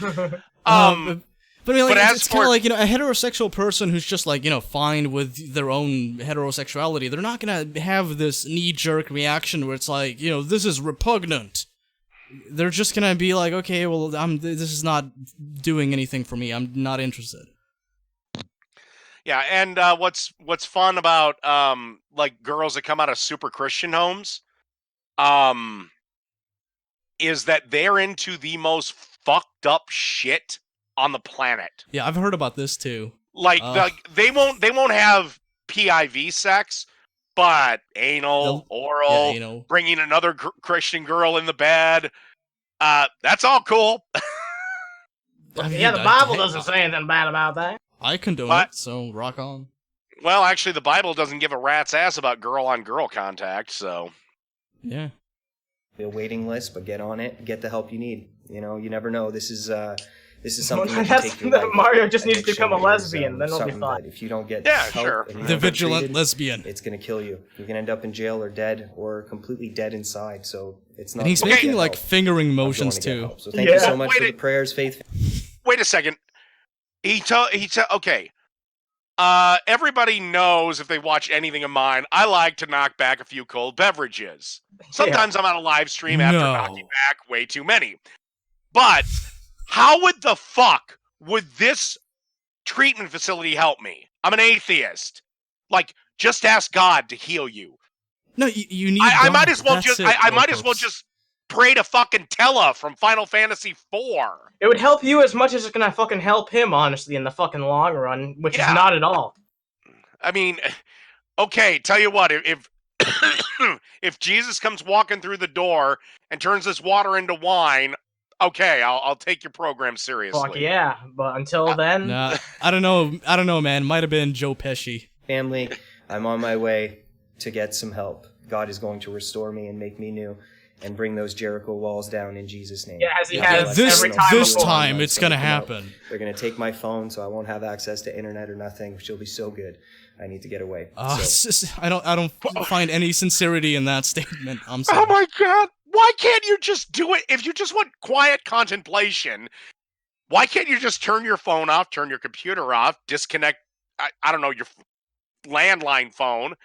But I mean, like, it's kind of like, a heterosexual person who's just like, fine with their own heterosexuality, they're not gonna have this knee-jerk reaction where it's like, this is repugnant. They're just gonna be like, okay, well, this is not doing anything for me, I'm not interested. Yeah, and what's fun about like girls that come out of super Christian homes, is that they're into the most fucked up shit on the planet. Yeah, I've heard about this too. Like they won't have PIV sex, but anal, oral, bringing another Christian girl in the bed, that's all cool. The Bible doesn't say anything bad about that. I condone it, so rock on. Well, actually, the Bible doesn't give a rat's ass about girl-on-girl contact, so... Yeah. A waiting list, but get on it. Get the help you need. You never know. This is something that can take your life. Mario just needs to become a lesbian, then it'll be fine. If you don't get help, the vigilant lesbian. It's going to kill you. You can end up in jail or dead, or completely dead inside, so it's not... And he's making, like, fingering motions, too. So thank you so much for the prayers, Faith. Wait a second. Okay. Everybody knows if they watch anything of mine, I like to knock back a few cold beverages. Sometimes I'm on a live stream after knocking back way too many. But how the fuck would this treatment facility help me? I'm an atheist. Like, just ask God to heal you. No, you need. I might as well just pray to fucking Tella from Final Fantasy IV. It would help you as much as it's gonna fucking help him, honestly, in the fucking long run, which is not at all. I mean, okay, tell you what, if if Jesus comes walking through the door and turns this water into wine, okay, I'll take your program seriously. Fuck yeah, but until then... Nah, I don't know, man. Might have been Joe Pesci. Family, I'm on my way to get some help. God is going to restore me and make me new. And bring those Jericho walls down in Jesus' name. Yeah, as he has every time this time it's gonna happen. They're gonna take my phone, so I won't have access to internet or nothing, which will be so good. I need to get away. I don't find any sincerity in that statement. I'm sorry. Oh my god! Why can't you just do it? If you just want quiet contemplation, why can't you just turn your phone off, turn your computer off, disconnect? I don't know, your landline phone,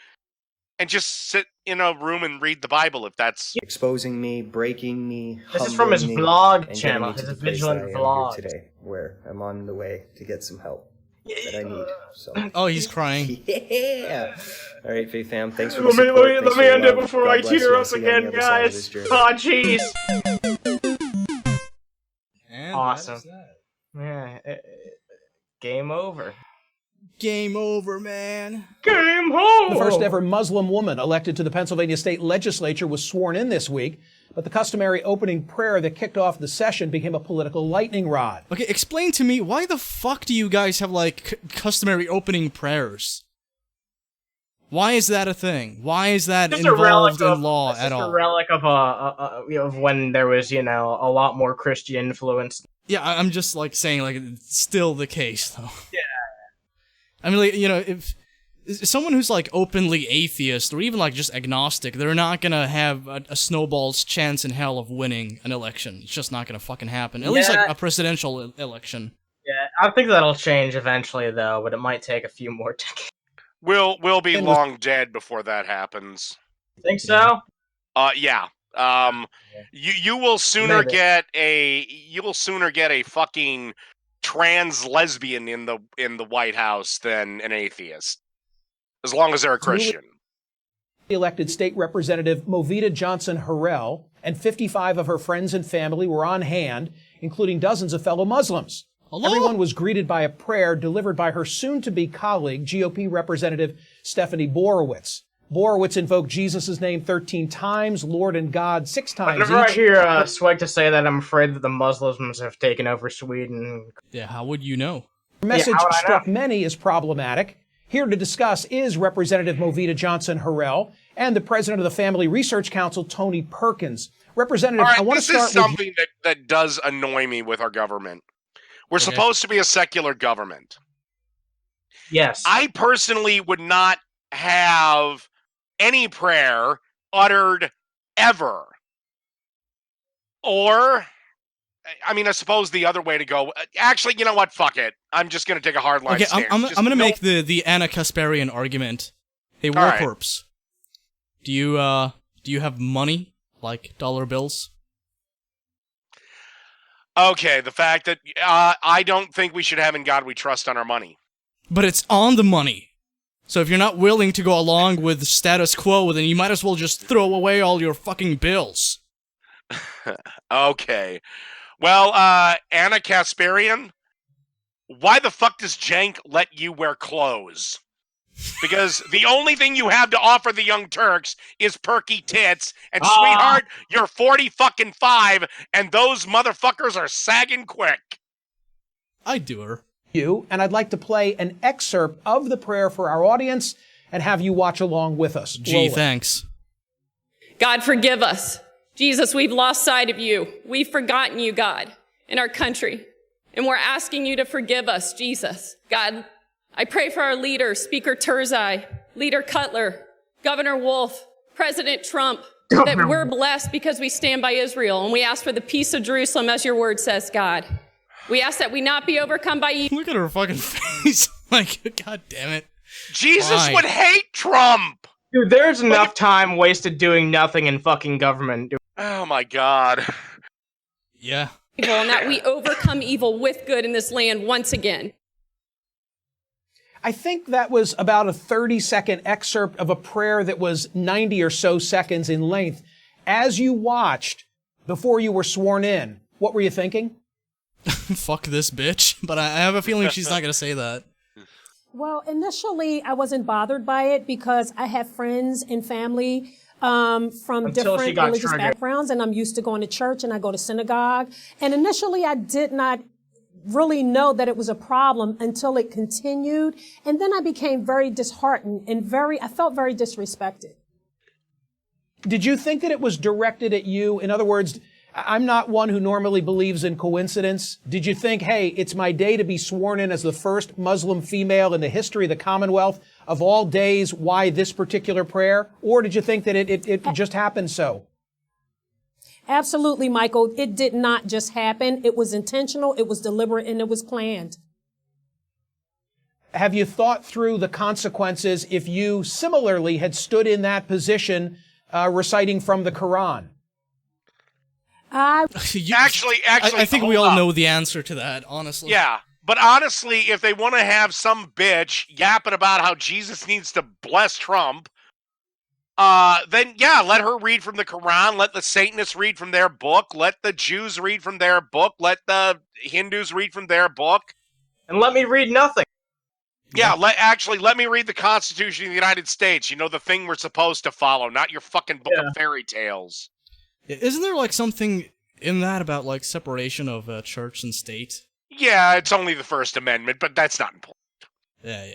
and just sit in a room and read the Bible if that's... Exposing me, breaking me, this is from his vlog channel, his Vigilant vlog. Today, where I'm on the way to get some help that I need. So. Oh, he's crying. Yeah! Alright, Faith Fam, thanks for the support. Let me end it before I tear up again, guys. Oh, jeez. Awesome. Yeah, game over. Game over, man. Game over. The first ever Muslim woman elected to the Pennsylvania state legislature was sworn in this week, but the customary opening prayer that kicked off the session became a political lightning rod. Okay, explain to me, why the fuck do you guys have, like, customary opening prayers? Why is that a thing? Why is that involved in law at all? It's a relic of of when there was, a lot more Christian influence. Yeah, I'm just, like, saying, like, it's still the case, though. Yeah. I mean, like, if someone who's, like, openly atheist, or even, like, just agnostic, they're not gonna have a snowball's chance in hell of winning an election. It's just not gonna fucking happen. At least, like, a presidential election. Yeah, I think that'll change eventually, though, but it might take a few more decades. We'll be long dead before that happens. Think so? Yeah. You will sooner get a fucking trans lesbian in the White House than an atheist, as long as they're a Christian. Elected state representative Movita Johnson Harrell and 55 of her friends and family were on hand, including dozens of fellow Muslims. Hello? Everyone was greeted by a prayer delivered by her soon-to-be colleague, GOP Representative Stephanie Borowitz. Borowitz invoked Jesus' name 13 times, Lord and God 6 times. Whenever I hear SWEGTA say that, I'm afraid that the Muslims have taken over Sweden. Yeah, how would you know? Her message struck many as problematic. Here to discuss is Representative Movita Johnson Harrell and the president of the Family Research Council, Tony Perkins. Representative, All right, I want to start this is something that does annoy me with our government. We're supposed to be a secular government. Yes. I personally would not have any prayer uttered ever. Or, I mean, I suppose the other way to go. Actually, you know what? Fuck it. I'm just going to take a hard line. Okay, I'm going to make the Anna Kasparian argument. Hey, Warcorpse, do you have money, like dollar bills? Okay, the fact that I don't think we should have In God We Trust on our money. But it's on the money. So if you're not willing to go along with the status quo, then you might as well just throw away all your fucking bills. Okay. Well, Anna Kasparian, why the fuck does Jank let you wear clothes? Because the only thing you have to offer the Young Turks is perky tits, and sweetheart, you're 45, and those motherfuckers are sagging quick. I'd do her. And I'd like to play an excerpt of the prayer for our audience and have you watch along with us. Gee, thanks. God, forgive us. Jesus, we've lost sight of you. We've forgotten you, God, in our country. And we're asking you to forgive us, Jesus. God, I pray for our leaders, Speaker Turzai, Leader Cutler, Governor Wolf, President Trump, that we're blessed because we stand by Israel, and we ask for the peace of Jerusalem, as your word says, God. We ask that we not be overcome by evil. Look at her fucking face. Like, God damn it. Jesus would hate Trump. Dude, there's enough time wasted doing nothing in fucking government. Dude. Oh my God. Yeah. And that we overcome evil with good in this land once again. I think that was about a 30-second excerpt of a prayer that was 90 or so seconds in length. As you watched before you were sworn in, what were you thinking? Fuck this bitch. But I have a feeling she's not going to say that. Well, initially, I wasn't bothered by it because I have friends and family from different religious backgrounds, and I'm used to going to church, and I go to synagogue. And initially, I did not really know that it was a problem until it continued. And then I became very disheartened and I felt very disrespected. Did you think that it was directed at you? In other words, I'm not one who normally believes in coincidence. Did you think, hey, it's my day to be sworn in as the first Muslim female in the history of the Commonwealth of all days? Why this particular prayer? Or did you think that it just happened so? Absolutely, Michael. It did not just happen. It was intentional, it was deliberate, and it was planned. Have you thought through the consequences if you similarly had stood in that position reciting from the Quran? I think we all know the answer to that, honestly. Yeah, but honestly, if they want to have some bitch yapping about how Jesus needs to bless Trump, then yeah, let her read from the Quran, let the Satanists read from their book, let the Jews read from their book, let the Hindus read from their book. And let me read nothing. Yeah, let me read the Constitution of the United States. You know, the thing we're supposed to follow, not your fucking book of fairy tales. Isn't there like something in that about like separation of church and state? Yeah, it's only the First Amendment, but that's not important. Yeah.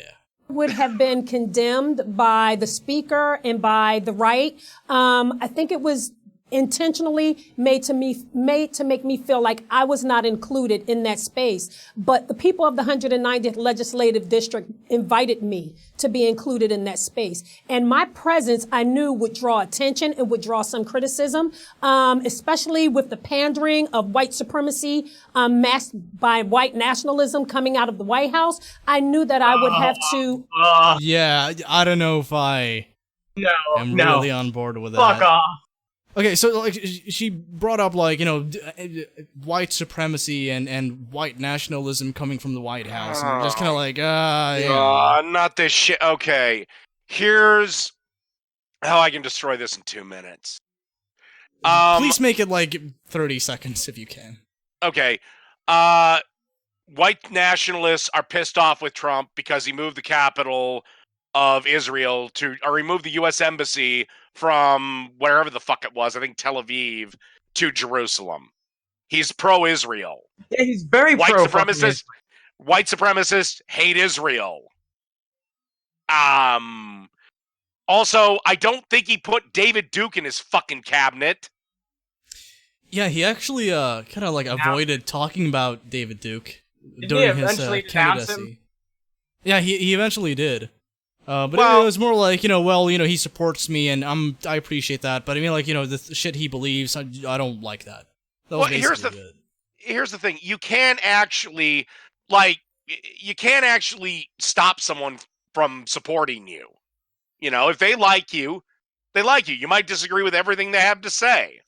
Would have been condemned by the speaker and by the right. I think it was intentionally made to make me feel like I was not included in that space. But the people of the 190th Legislative District invited me to be included in that space. And my presence, I knew, would draw attention and would draw some criticism, especially with the pandering of white supremacy masked by white nationalism coming out of the White House. I knew that I would have to... Yeah, I don't know if I am really on board with that. Fuck off. Okay, so like she brought up like, you know, white supremacy and white nationalism coming from the White House, and we're just kind of like, not this shit. Okay, here's how I can destroy this in 2 minutes. Please make it like 30 seconds if you can. Okay, white nationalists are pissed off with Trump because he moved the capital of Israel or he moved the U.S. Embassy from wherever the fuck it was, I think Tel Aviv, to Jerusalem. He's pro-Israel. Yeah, he's very white supremacist. White supremacists hate Israel. Also, I don't think he put David Duke in his fucking cabinet. Yeah, he actually kind of like avoided talking about David Duke during his candidacy. Yeah, he eventually did. But it was more like, you know, well, you know, he supports me and I appreciate that. But I mean, like, you know, the shit he believes, I don't like that. Here's the thing. You can't actually stop someone from supporting you. You know, if they like you, they like you. You might disagree with everything they have to say.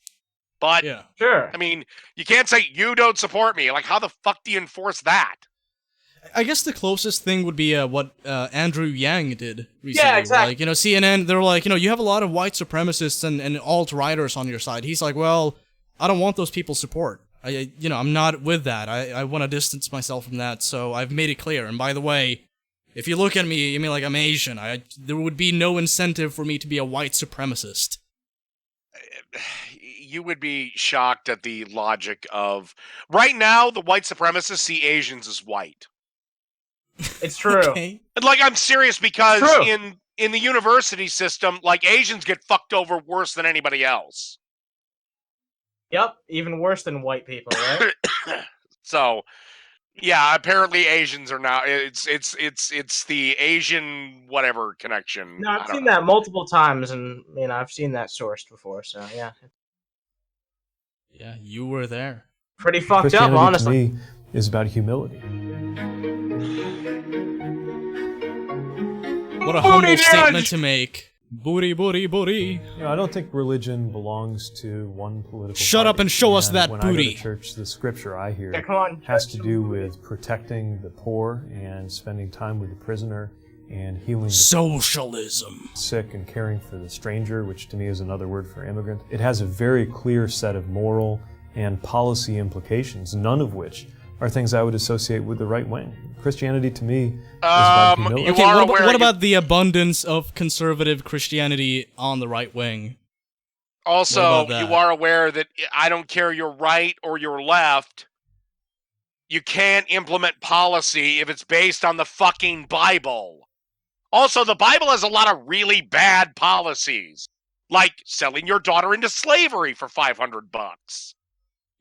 But, sure. I mean, you can't say, you don't support me. Like, how the fuck do you enforce that? I guess the closest thing would be what Andrew Yang did recently. Yeah, exactly. Like, you know, CNN, they're like, you know, you have a lot of white supremacists and alt-righters on your side. He's like, well, I don't want those people's support. I'm not with that. I want to distance myself from that, so I've made it clear. And by the way, if you look at me, you mean like I'm Asian. There would be no incentive for me to be a white supremacist. You would be shocked at the logic of... Right now, the white supremacists see Asians as white. It's true. Okay. Like, I'm serious because in the university system, like, Asians get fucked over worse than anybody else. Yep, even worse than white people, right? So, yeah, apparently Asians are now it's the Asian whatever connection. No, I've seen that multiple times, and you know, I've seen that sourced before, so yeah. Yeah, you were there. Pretty fucked up, honestly. To me, is about humility. What a humble statement to make. Booty, booty, booty. You know, I don't think religion belongs to one political Shut up and show us that when booty. I go to church, the scripture I hear on, has to do with protecting the poor and spending time with the prisoner and healing socialism, the sick and caring for the stranger, which to me is another word for immigrant. It has a very clear set of moral and policy implications, none of which are things I would associate with the right wing. Christianity to me is about humility. Okay, what about the abundance of conservative Christianity on the right wing? Also, you are aware that I don't care you're right or you're left, you can't implement policy if it's based on the fucking Bible. Also, the Bible has a lot of really bad policies, like selling your daughter into slavery for $500.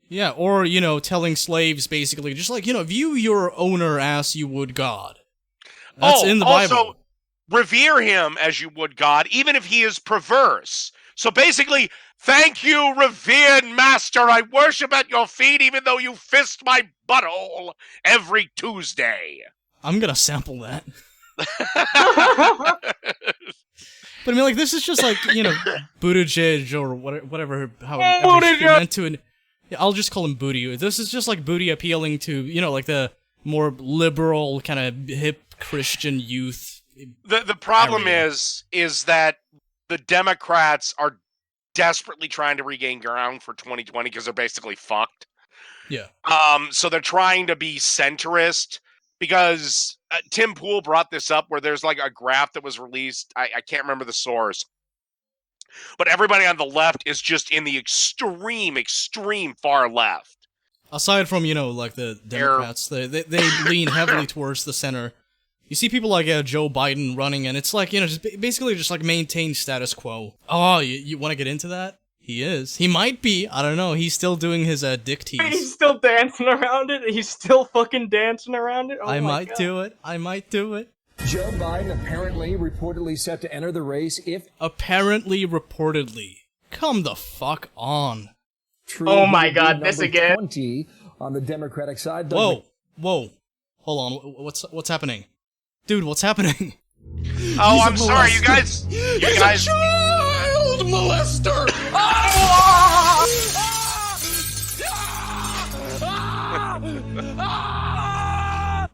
Yeah, or, you know, telling slaves basically, just like, you know, view your owner as you would God. That's in the Bible. Also, revere him as you would God, even if he is perverse. So basically, thank you, revered master. I worship at your feet, even though you fist my butthole every Tuesday. I'm gonna sample that. But I mean, like, this is just like, you know, Buttigieg or whatever, however you're meant to. I'll just call him Booty. This is just like Booty appealing to, you know, like the more liberal kind of hip Christian youth. The problem is that the Democrats are desperately trying to regain ground for 2020 because they're basically fucked. Yeah. So they're trying to be centrist because Tim Pool brought this up where there's like a graph that was released. I can't remember the source. But everybody on the left is just in the extreme far left. Aside from, like the Democrats, they lean heavily towards the center. You see people like Joe Biden running, and it's like, just basically just like maintain status quo. Oh, you want to get into that? He is. He might be. I don't know. He's still doing his dick tease. He's still dancing around it. He's still fucking dancing around it. Oh I might God. do it. I might do it. Joe Biden apparently reportedly set to enter the race if... Apparently, reportedly. Come the fuck on. True, oh my God, this again. 20 on the Democratic side. Whoa. Hold on. What's happening? Dude, what's happening? Oh, I'm sorry, you guys. He's a child molester.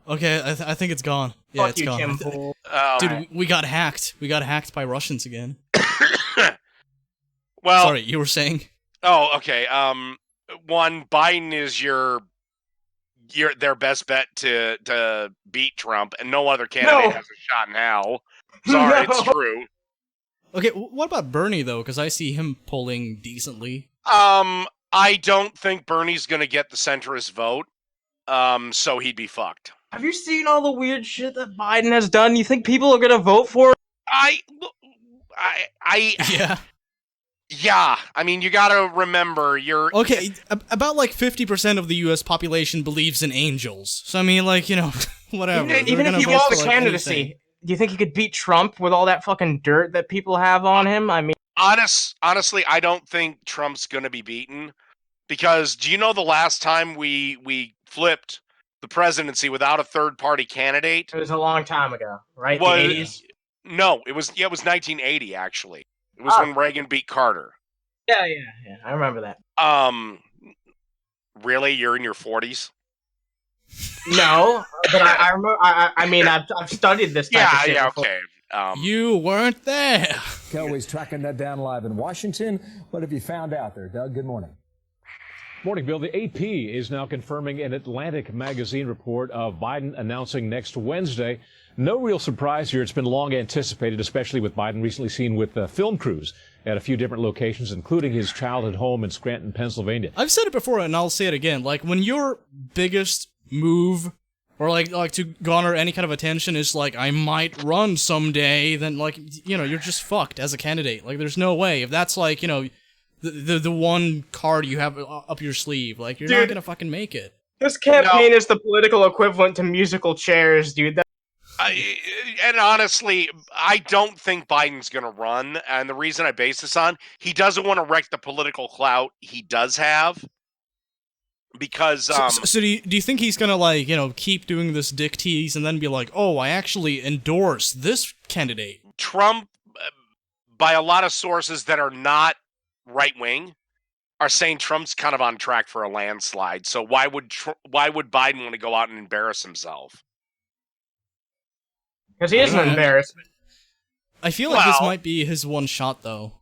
Okay, I think it's gone. Yeah, Fuck it's you, gone. Tim. Dude, we got hacked. We got hacked by Russians again. Well, sorry, you were saying? Oh, okay. One, Biden is their best bet to beat Trump, and no other candidate has a shot now. Sorry, it's true. Okay, what about Bernie though? Because I see him polling decently. I don't think Bernie's gonna get the centrist vote. So he'd be fucked. Have you seen all the weird shit that Biden has done? You think people are gonna vote for it? Yeah. Yeah, I mean, you gotta remember, Okay, about like 50% of the U.S. population believes in angels. So, I mean, like, whatever. Even if he wants the candidacy, do you think he could beat Trump with all that fucking dirt that people have on him? I mean... Honestly, I don't think Trump's gonna be beaten. Because, do you know the last time we flipped the presidency without a third-party candidate? It was a long time ago, right? The 80s? No, it was 1980, actually. It was when Reagan beat Carter. Yeah, I remember that. Really? You're in your 40s? No, but I remember. I mean, I've studied this type of shit before. Okay. You weren't there. Kelly's tracking that down live in Washington. What have you found out there, Doug? Good morning. Morning, Bill. The AP is now confirming an Atlantic magazine report of Biden announcing next Wednesday. No real surprise here. It's been long anticipated, especially with Biden recently seen with film crews at a few different locations, including his childhood home in Scranton, Pennsylvania. I've said it before, and I'll say it again. Like, when your biggest move, or like to garner any kind of attention, is like, I might run someday, then, like, you're just fucked as a candidate. Like, there's no way. If that's like, the one card you have up your sleeve, like, you're not gonna fucking make it. This campaign is the political equivalent to musical chairs, dude. And honestly, I don't think Biden's going to run. And the reason I base this on, he doesn't want to wreck the political clout he does have. Because, So do you think he's going to, keep doing this dick tease and then be like, oh, I actually endorse this candidate? Trump, by a lot of sources that are not right-wing, are saying Trump's kind of on track for a landslide. So why would Biden want to go out and embarrass himself? Because he is an embarrassment. I feel like this might be his one shot, though.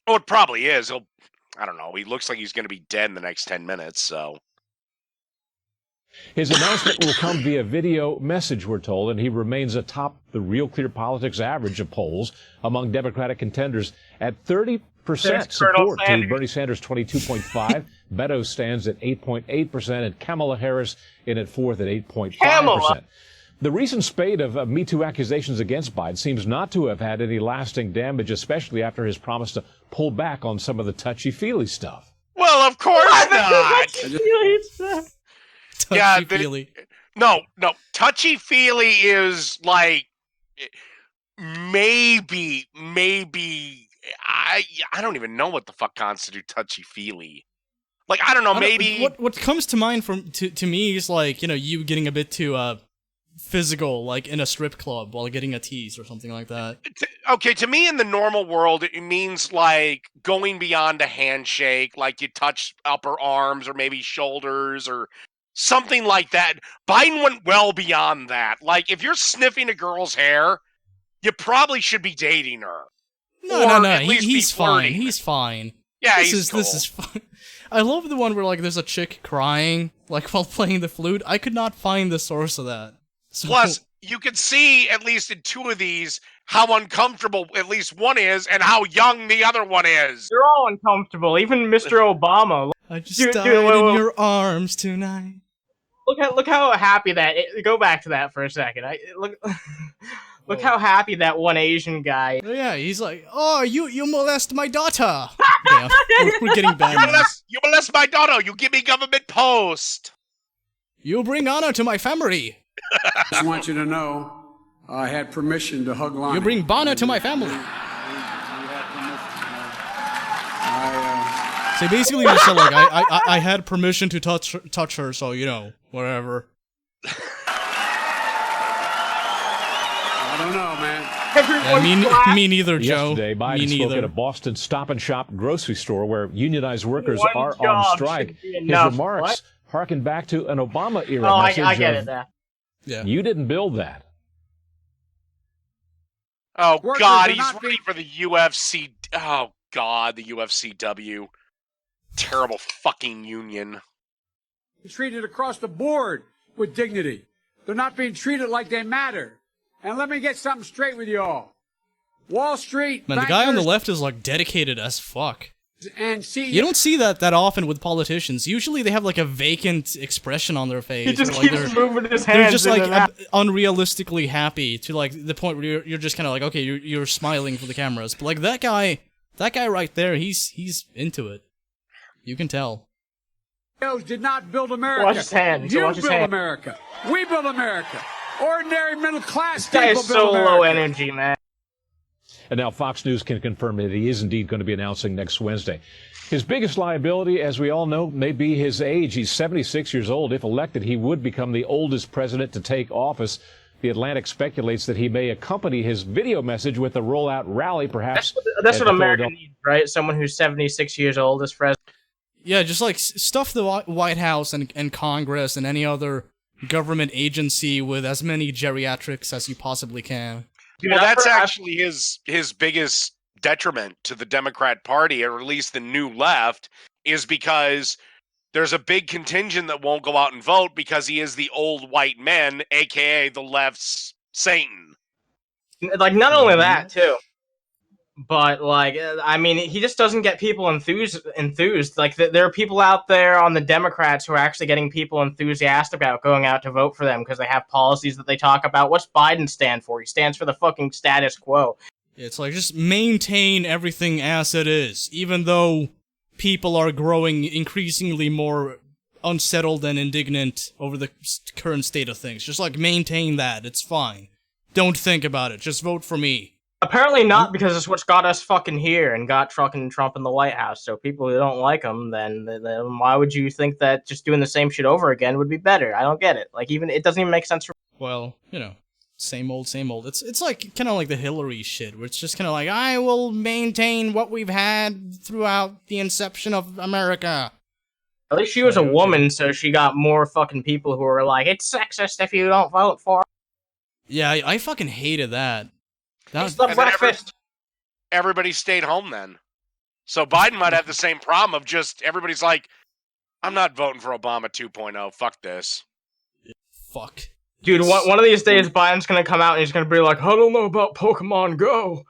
Oh, it probably is. I don't know. He looks like he's going to be dead in the next 10 minutes, so... His announcement will come via video message, we're told, and he remains atop the Real Clear Politics average of polls among Democratic contenders at 30% support to Bernie Sanders' 22.5%. Beto stands at 8.8%, and Kamala Harris in at fourth at 8.5%. The recent spate of Me Too accusations against Biden seems not to have had any lasting damage, especially after his promise to pull back on some of the touchy-feely stuff. Well, of course not! Touchy-feely. No. Touchy-feely is like maybe I don't even know what the fuck constitutes touchy-feely. Like, I don't know, maybe... What comes to mind to me is like, you getting a bit too physical, like in a strip club while getting a tease or something like that. Okay, to me in the normal world, it means like going beyond a handshake, like you touch upper arms or maybe shoulders or something like that. Biden went well beyond that. Like, if you're sniffing a girl's hair, you probably should be dating her. No. He's fine. He's fine. Yeah, This is fine. I love the one where like there's a chick crying like while playing the flute. I could not find the source of that. So, Plus, you can see, at least in two of these, how uncomfortable at least one is and how young the other one is. They're all uncomfortable, even Mr. Obama. I just died in your arms tonight. Look how happy that. Go back to that for a second. Look how happy that one Asian guy. Oh, yeah, he's like, oh, you molest my daughter. Yeah, we're getting bad. You molest my daughter. You give me government post. You bring honor to my family. I just want you to know I had permission to hug Lonnie. You bring honor to my family. So basically, you said like I had permission to touch her, so you know, whatever. I don't know, man. Yeah, me neither, Joe. Yesterday, Biden me spoke neither. at a Boston Stop and Shop grocery store where unionized workers One are job on strike. should be His enough. remarks What? harken back to an Obama-era Oh, message I get of, it. That. Yeah. You didn't build that. Oh, Workers God, are he's not ready for the UFC. Oh, God, the UFCW. Terrible fucking union. Treated across the board with dignity. They're not being treated like they matter. And let me get something straight with you all. Wall Street, Man, the guy on the bankers, left is like dedicated as fuck. and CEOs. You don't see that often with politicians. Usually they have like a vacant expression on their face. He just or, like, keeps they're, moving his they're hands. just in like and out. unrealistically happy to like the point where you're just kind of like, okay, you're smiling for the cameras. But like that guy right there, he's into it. You can tell. CEOs did not build America. Watch his hand. You Watch his build hand. America. We build America. Ordinary middle class This guy people is build so America. low energy, man. And now Fox News can confirm that he is indeed going to be announcing next Wednesday. His biggest liability, as we all know, may be his age. He's 76 years old. If elected, he would become the oldest president to take office. The Atlantic speculates that he may accompany his video message with a rollout rally, perhaps. That's at what the America Philadelphia- needs, right? Someone who's 76 years old as president. Yeah, just like stuff the White House and Congress and any other government agency with as many geriatrics as you possibly can. Well, that's actually his biggest detriment to the Democrat Party, or at least the new left, is because there's a big contingent that won't go out and vote because he is the old white man, aka the left's Satan. Like, not only that, too. But, like, I mean, he just doesn't get people enthused. Like, there are people out there on the Democrats who are actually getting people enthusiastic about going out to vote for them because they have policies that they talk about. What's Biden stand for? He stands for the fucking status quo. It's like, just maintain everything as it is, even though people are growing increasingly more unsettled and indignant over the current state of things. Just, like, maintain that. It's fine. Don't think about it. Just vote for me. Apparently not, because it's what's got us fucking here and got fucking Trump in the White House. So people who don't like him, then why would you think that just doing the same shit over again would be better? I don't get it. Like, even it doesn't even make sense for. Well, you know, same old, same old. It's like kind of like the Hillary shit, where it's just kind of like, I will maintain what we've had throughout the inception of America. At least she was a woman, so she got more fucking people who were like, it's sexist if you don't vote for her. Yeah, I fucking hated that. It's the breakfast. Everybody stayed home then. So Biden might have the same problem of just everybody's like, I'm not voting for Obama 2.0. Fuck this. Fuck. Dude, one of these days Biden's gonna come out and he's gonna be like, I don't know about Pokemon Go.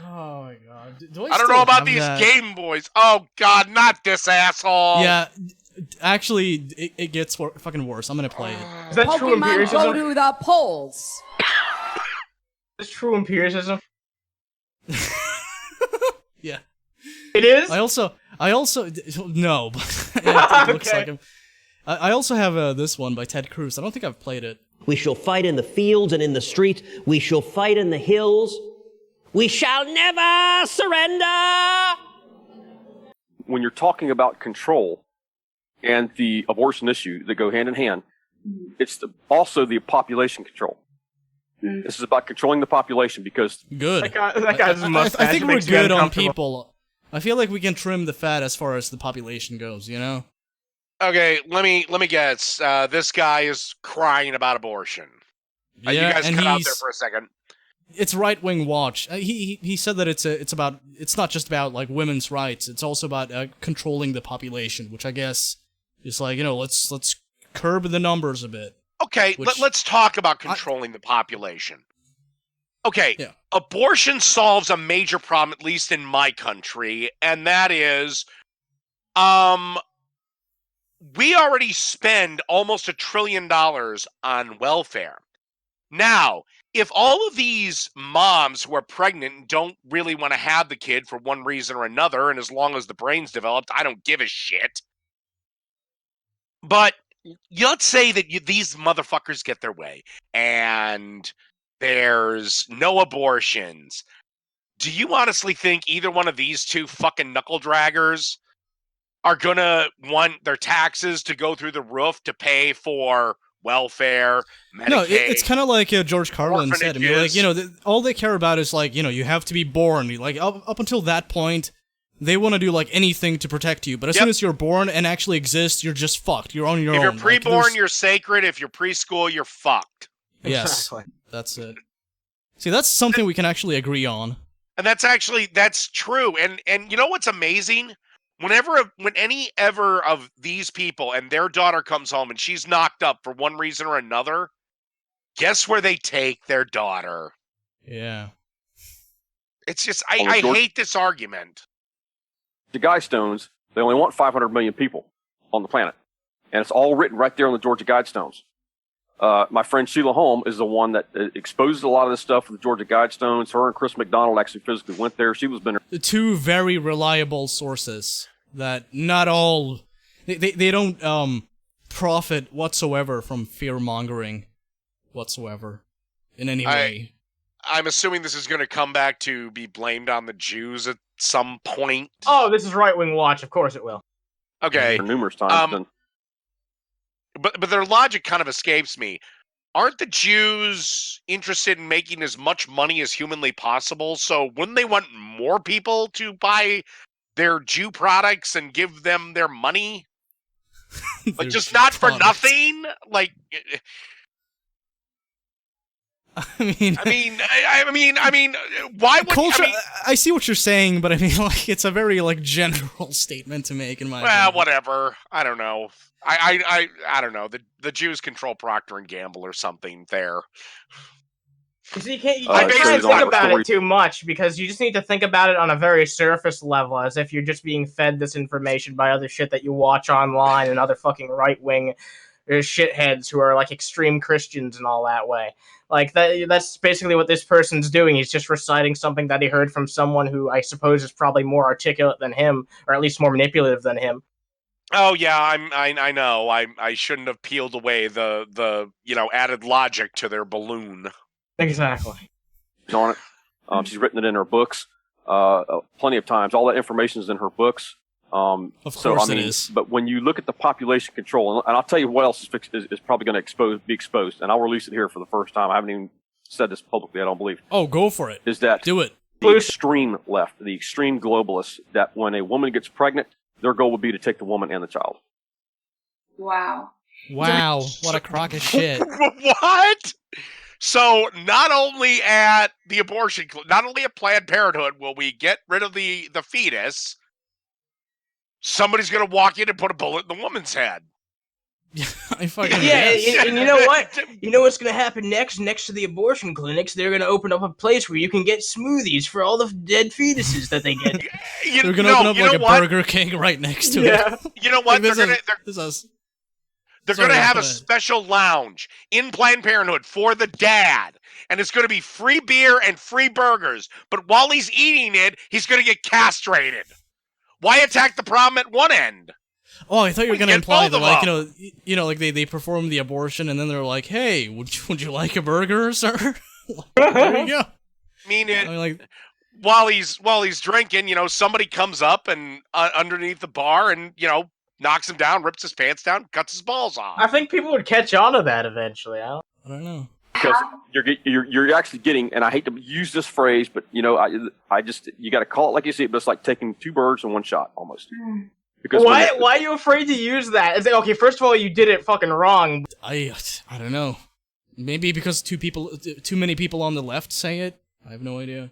Oh my god. I don't know about these Game Boys. Oh god, not this asshole. Yeah, actually, it gets fucking worse. I'm gonna play it. Is that true Pokemon empiricism? go to the polls. Is true empiricism? Yeah. It is? I also no, but it looks Okay. like him. I also have this one by Ted Cruz. I don't think I've played it. We shall fight in the fields and in the street. We shall fight in the hills. We shall never surrender. When you're talking about control and the abortion issue that go hand in hand, it's also the population control. This is about controlling the population because Good. That guy's mustache I think we're makes me good on uncomfortable. people. I feel like we can trim the fat as far as the population goes, you know? Okay, let me guess. This guy is crying about abortion. Yeah, you guys and cut out he's- there for a second. It's right wing watch. He said that it's not just about like women's rights. It's also about controlling the population, which I guess It's like, let's curb the numbers a bit. Okay, let's talk about controlling the population. Okay, abortion solves a major problem, at least in my country, and that is, we already spend almost $1 trillion on welfare. Now, if all of these moms who are pregnant and don't really want to have the kid for one reason or another, and as long as the brain's developed, I don't give a shit. But let's say that these motherfuckers get their way, and there's no abortions. Do you honestly think either one of these two fucking knuckle draggers are gonna want their taxes to go through the roof to pay for welfare, Medicaid? No, it's kind of like George Carlin said. I mean, like, all they care about is like, you have to be born. Like up until that point, they want to do like anything to protect you. But as soon as you're born and actually exist, you're just fucked. You're on your own. If you're preborn, you're sacred. If you're preschool, you're fucked. Yes, that's it. See, that's something we can actually agree on. And that's true. And you know what's amazing? When any ever of these people and their daughter comes home and she's knocked up for one reason or another, guess where they take their daughter? Yeah. It's just, I hate this argument. The Guidestones, they only want 500 million people on the planet. And it's all written right there on the Georgia Guidestones. My friend Sheila Holm is the one that exposes a lot of this stuff with the Georgia Guidestones. Her and Chris McDonald actually physically went there. She was been the two very reliable sources that not all they don't profit whatsoever from fear mongering whatsoever in any way. I'm assuming this is going to come back to be blamed on the Jews at some point. Oh, this is Right Wing Watch. Of course it will. Okay. Numerous times. But their logic kind of escapes me. Aren't the Jews interested in making as much money as humanly possible? So wouldn't they want more people to buy their Jew products and give them their money? Like, just not for nothing? Like, I mean, why would culture? I see what you're saying, but I mean, like, it's a very like general statement to make in my opinion. Whatever. I don't know. I don't know. The Jews control Procter and Gamble or something there. So you can't think about it too much, because you just need to think about it on a very surface level, as if you're just being fed this information by other shit that you watch online and other fucking right-wing shitheads who are like extreme Christians and all that way. Like that's basically what this person's doing. He's just reciting something that he heard from someone who I suppose is probably more articulate than him, or at least more manipulative than him. Oh yeah, I know. I shouldn't have peeled away the added logic to their balloon. Exactly. She's on it. She's written it in her books plenty of times. All that information is in her books. Of course it is. But when you look at the population control, and I'll tell you what else is probably going to be exposed, and I'll release it here for the first time. I haven't even said this publicly, I don't believe. Oh, go for it. Is that do it? The extreme left, the extreme globalists, that when a woman gets pregnant, their goal would be to take the woman and the child. Wow. Wow, what a crock of shit. What? So not only at the abortion, not only at Planned Parenthood will we get rid of the fetus, somebody's going to walk in and put a bullet in the woman's head. I fucking and you know what? You know what's going to happen next? Next to the abortion clinics, they're going to open up a place where you can get smoothies for all the dead fetuses that they get. They're going to open up like a Burger King right next to it. You know what? They're going to have a special lounge in Planned Parenthood for the dad. And it's going to be free beer and free burgers. But while he's eating it, he's going to get castrated. Why attack the problem at one end? Oh, I thought you were going to imply that, like, like they perform the abortion and then they're like, "Hey, would you like a burger, sir?" There you go. I mean, while he's drinking, somebody comes up and underneath the bar and knocks him down, rips his pants down, cuts his balls off. I think people would catch on to that eventually. I don't know. Because you're actually getting, and I hate to use this phrase, but you got to call it like you see it, but it's like taking two birds in one shot almost. Because why are you afraid to use that? It's like, okay, first of all, you did it fucking wrong. I don't know. Maybe because too many people on the left say it. I have no idea.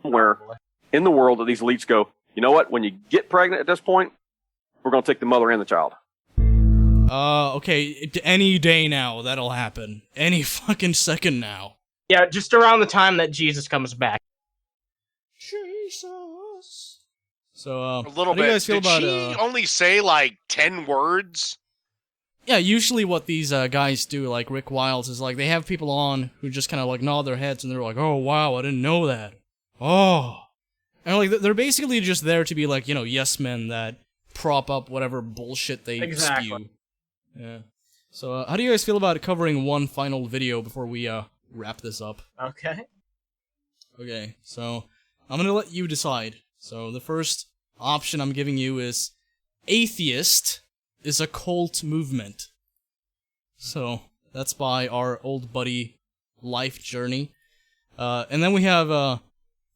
Where in the world that these elites go, you know what? When you get pregnant at this point, we're going to take the mother and the child. Okay, any day now that'll happen. Any fucking second now. Yeah, just around the time that Jesus comes back. Jesus. So, A little how do you bit. guys feel Did about, she only say like 10 words? Yeah, usually what these guys do, like Rick Wiles, is like they have people on who just kind of like nod their heads and they're like, "Oh wow, I didn't know that." Oh, and like they're basically just there to be like, you know, yes men that prop up whatever bullshit they spew. Yeah. So how do you guys feel about covering one final video before we wrap this up? Okay. Okay. So I'm gonna let you decide. So the first option I'm giving you is atheist is a cult movement. So that's by our old buddy Life Journey. And then we have now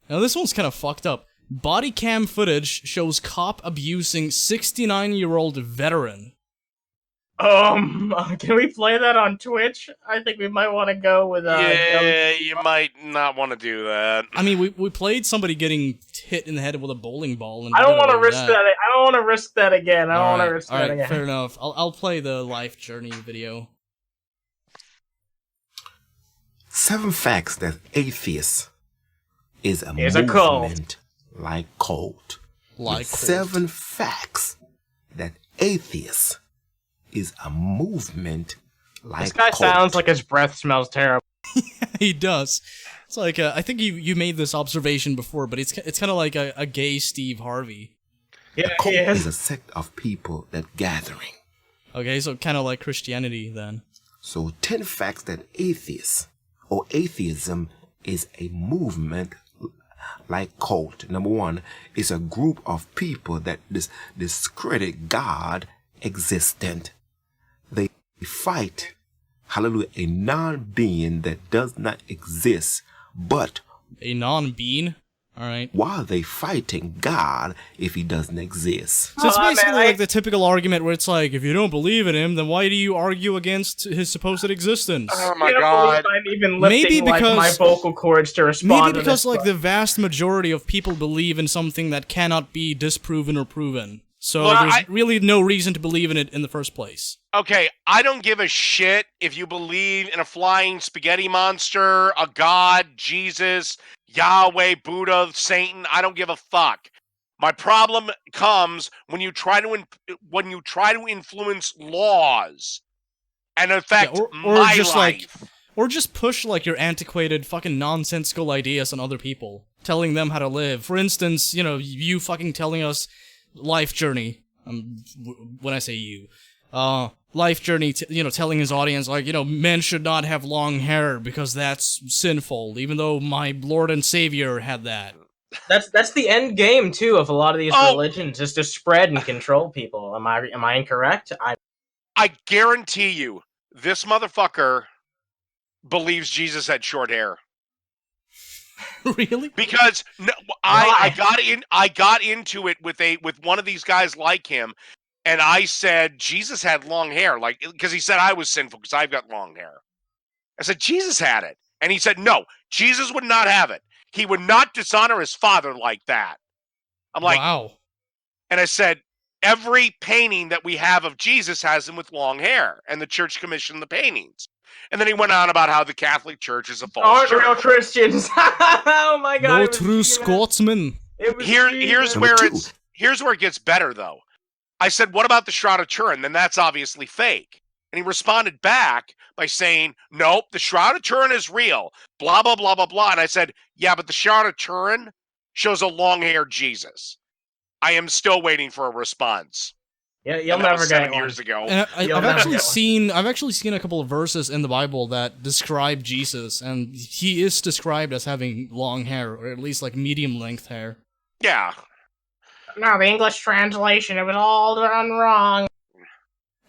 this one's kind of fucked up. Body cam footage shows cop abusing 69-year-old veteran. Can we play that on Twitch? I think we might want to go with yeah, you might not want to do that. I mean, we played somebody getting hit in the head with a bowling ball. And I don't want to risk that. I don't want to risk that again. I don't want to risk that again. Fair enough. I'll play the Life Journey video. 7 facts that atheist is a movement cult. Like cult. Like 7 facts that atheist is a movement like this guy cult. sounds like his breath smells terrible. He does. It's like I think you made this observation before, but it's kind of like a gay Steve Harvey. Yeah, a cult is a sect of people that gathering. Okay, so kind of like Christianity then. So 10 facts that atheists or atheism is a movement like cult. Number 1 is a group of people that discredit God existent. They fight, hallelujah, a non-being that does not exist, but a non-being? Alright. Why are they fighting God if he doesn't exist? So it's basically like the typical argument where it's like, if you don't believe in him, then why do you argue against his supposed existence? Oh my god. I'm even lifting Maybe because, my vocal cords to respond maybe to because this like the vast majority of people believe in something that cannot be disproven or proven. So there's really no reason to believe in it in the first place. Okay, I don't give a shit if you believe in a flying spaghetti monster, a god, Jesus, Yahweh, Buddha, Satan. I don't give a fuck. My problem comes when you try to influence laws and affect my just life. Or just push like your antiquated fucking nonsensical ideas on other people, telling them how to live. For instance, you know, you fucking telling us Life Journey, when I say you, Life Journey, telling his audience, like, men should not have long hair because that's sinful, even though my Lord and Savior had that. That's the end game, too, of a lot of these religions, is to spread and control people. Am I incorrect? I guarantee you, this motherfucker believes Jesus had short hair. Really? Because I got into it with one of these guys like him, and I said Jesus had long hair, like, because he said I was sinful because I've got long hair. I said Jesus had it, and he said no, Jesus would not have it. He would not dishonor his father like that. I'm like, wow. And I said every painting that we have of Jesus has him with long hair, and the church commissioned the paintings. And then he went on about how the Catholic Church is a false church. Real Christians. Oh my god. No true Scotsman. Here's where it gets better though. I said, what about the Shroud of Turin? Then that's obviously fake. And he responded back by saying, nope, the Shroud of Turin is real. Blah, blah, blah, blah, blah. And I said, yeah, but the Shroud of Turin shows a long-haired Jesus. I am still waiting for a response. Yeah, you'll never get 7 years ago. And I've actually seen a couple of verses in the Bible that describe Jesus, and he is described as having long hair, or at least like medium length hair. Yeah. No, the English translation, it was all done wrong.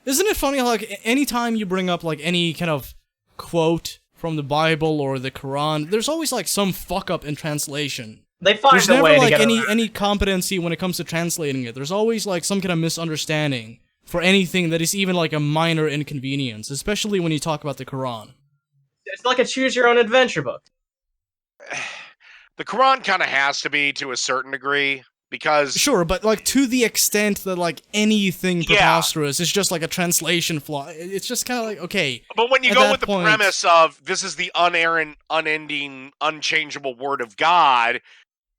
Isn't it funny how, like, anytime you bring up like any kind of quote from the Bible or the Quran, there's always like some fuck up in translation. They find There's a never way like to get any competency when it comes to translating it. There's always like some kind of misunderstanding for anything that is even like a minor inconvenience, especially when you talk about the Quran. It's like a choose-your-own-adventure book. The Quran kind of has to be to a certain degree. Because sure, but like to the extent that like anything preposterous is just like a translation flaw. It's just kind of like, okay. But when you go with the premise of this is the unerrant, unending, unchangeable word of God,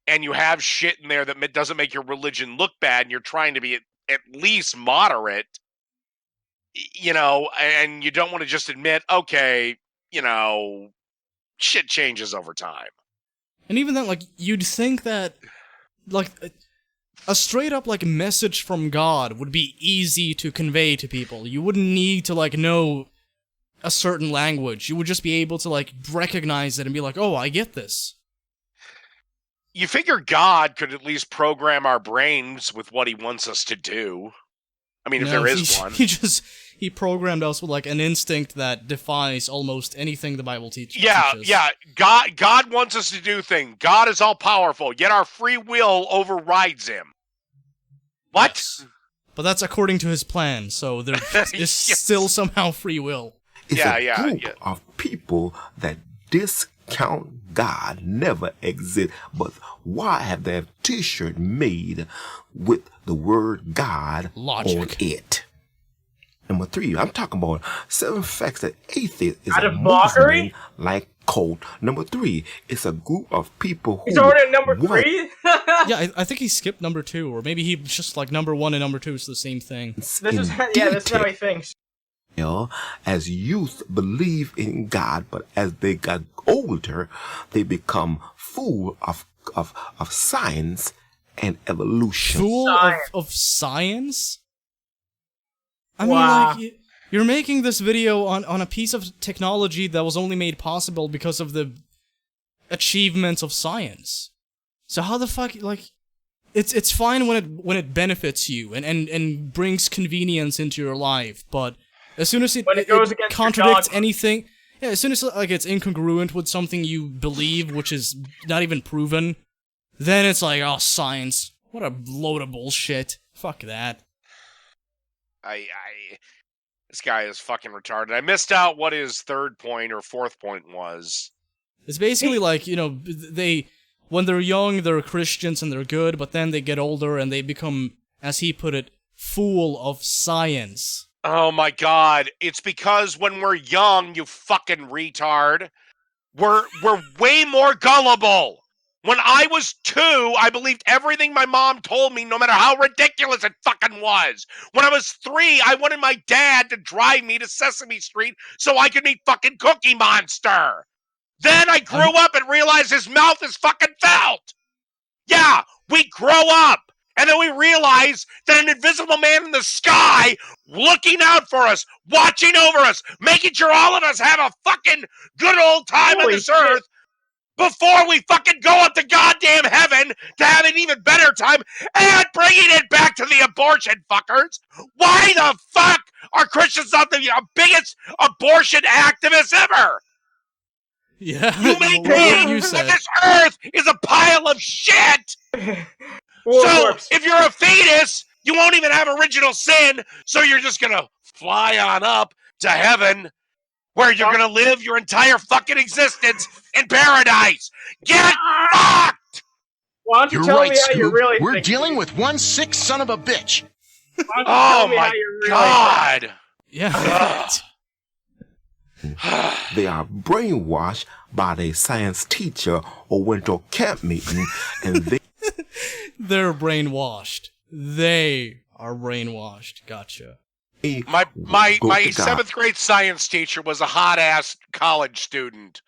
and you have shit in there that doesn't make your religion look bad, and you're trying to be at least moderate, you know, and you don't want to just admit, okay, you know, shit changes over time. And even then, like, you'd think that, like, a straight up, like, message from God would be easy to convey to people. You wouldn't need to, like, know a certain language. You would just be able to, like, recognize it and be like, oh, I get this. You figure God could at least program our brains with what he wants us to do. I mean, if there is one. He programmed us with, like, an instinct that defies almost anything the Bible teaches. Yeah. God wants us to do things. God is all-powerful, yet our free will overrides him. What? Yes. But that's according to his plan, so there is still somehow free will. It's a group of people that discount God never exist. But why have they a t-shirt made with the word God on it? Number 3, I'm talking about 7 facts that atheist is a movement like cult. Number 3, it's a group of people who... He's already at number 3? Yeah, I think he skipped number 2, or maybe he just like number 1 and number 2 is the same thing. This is how he thinks. As youth believe in God, but as they got older, they become full of science and evolution. Full of science? I mean, like, you're making this video on a piece of technology that was only made possible because of the achievements of science. So how the fuck, like, it's fine when it benefits you and brings convenience into your life, but as soon as it contradicts anything, as soon as like it's incongruent with something you believe, which is not even proven, then it's like, oh, science, what a load of bullshit. Fuck that. This guy is fucking retarded. I missed out what his 3rd point or 4th point was. It's basically like, you know, when they're young, they're Christians and they're good, but then they get older and they become, as he put it, full of science. Oh my god. It's because when we're young, you fucking retard, we're way more gullible. When I was 2, I believed everything my mom told me, no matter how ridiculous it fucking was. When I was 3, I wanted my dad to drive me to Sesame Street so I could meet fucking Cookie Monster. Then I grew up and realized his mouth is fucking felt. Yeah, we grow up. And then we realize that an invisible man in the sky looking out for us, watching over us, making sure all of us have a fucking good old time on this earth before we fucking go up to goddamn heaven to have an even better time and bringing it back to the abortion fuckers. Why the fuck are Christians not the biggest abortion activists ever? Yeah, you maintain that this earth is a pile of shit. So if you're a fetus, you won't even have original sin, so you're just gonna fly on up to heaven, where you're gonna live your entire fucking existence in paradise. Get fucked! Why don't you tell me how you really We're think? dealing with one sick son of a bitch. Oh my god! Yeah. They are brainwashed by their science teacher or went to a camp meeting and they're brainwashed. They are brainwashed. Gotcha. My 7th grade science teacher was a hot-ass college student.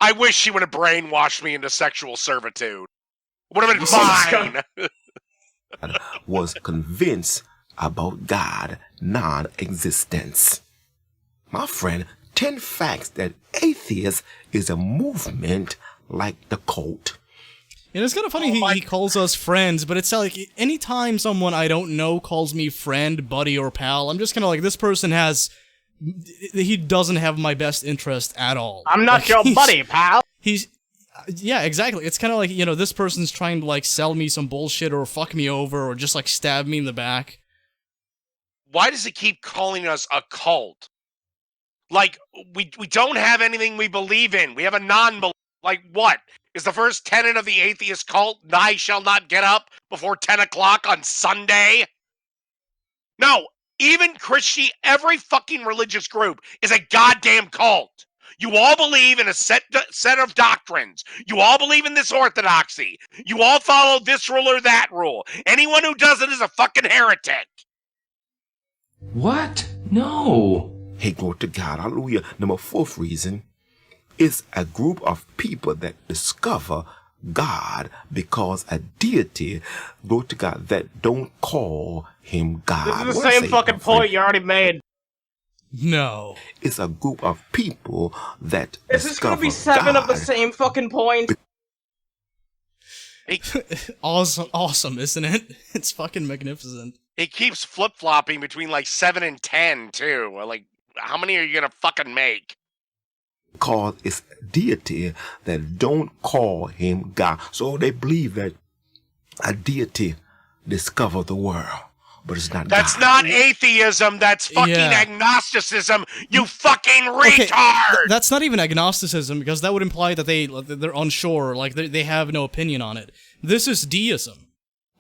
I wish she would have brainwashed me into sexual servitude. Would have been fine. was convinced about God non-existence. My friend, 10 facts that atheist is a movement like the cult. And it's kind of funny he calls us friends, but it's like anytime someone I don't know calls me friend, buddy, or pal, I'm just kind of like, this person he doesn't have my best interest at all. I'm not like, your buddy, pal. Yeah, exactly. It's kind of like, you know, this person's trying to like sell me some bullshit or fuck me over or just like stab me in the back. Why does he keep calling us a cult? Like, we don't have anything we believe in. We have a non-belief. Like what? Is the first tenet of the atheist cult, "Thou shalt not get up before 10 o'clock on Sunday"? No, even every fucking religious group is a goddamn cult. You all believe in a set of doctrines. You all believe in this orthodoxy. You all follow this rule or that rule. Anyone who doesn't is a fucking heretic. What? No. Hey, glory to God. Hallelujah. Number 4th reason is a group of people that discover God because a deity, glory to God, that don't call him God. This is the same fucking point you already made. No. It's a group of people that Is this gonna be 7 of the same fucking points? Awesome, isn't it? It's fucking magnificent. It keeps flip-flopping between like 7 and 10 too. Like, how many are you gonna fucking make? Because it's deity that don't call him God. So they believe that a deity discovered the world, but it's not That's God. not atheism, that's fucking agnosticism, you fucking retard! That's not even agnosticism, because that would imply that they're unsure, like they have no opinion on it. This is deism.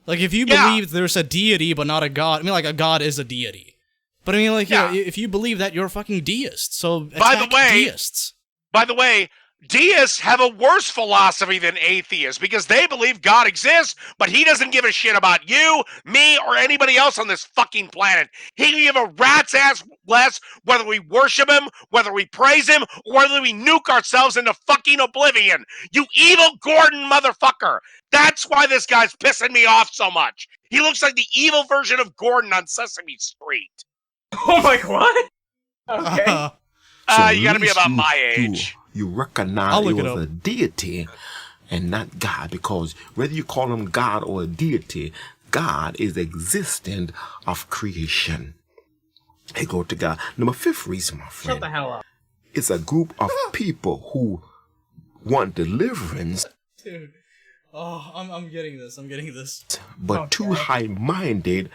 Like, if you believe there's a deity but not a god, I mean, like, a god is a deity. But I mean, like, if you believe that, you're a fucking deist, so attack deists. By the way, deists have a worse philosophy than atheists because they believe God exists, but he doesn't give a shit about you, me, or anybody else on this fucking planet. He can give a rat's ass less whether we worship him, whether we praise him, or whether we nuke ourselves into fucking oblivion. You evil Gordon motherfucker. That's why this guy's pissing me off so much. He looks like the evil version of Gordon on Sesame Street. Oh my god. Okay. You gotta be about my age. You recognize it was a deity and not God, because whether you call him God or a deity, God is existent of creation. Hey, go to God. Number 5th reason, my friend. Shut the hell up. It's a group of people who want deliverance. Dude. Oh, I'm getting this. I'm getting this. But too high-minded,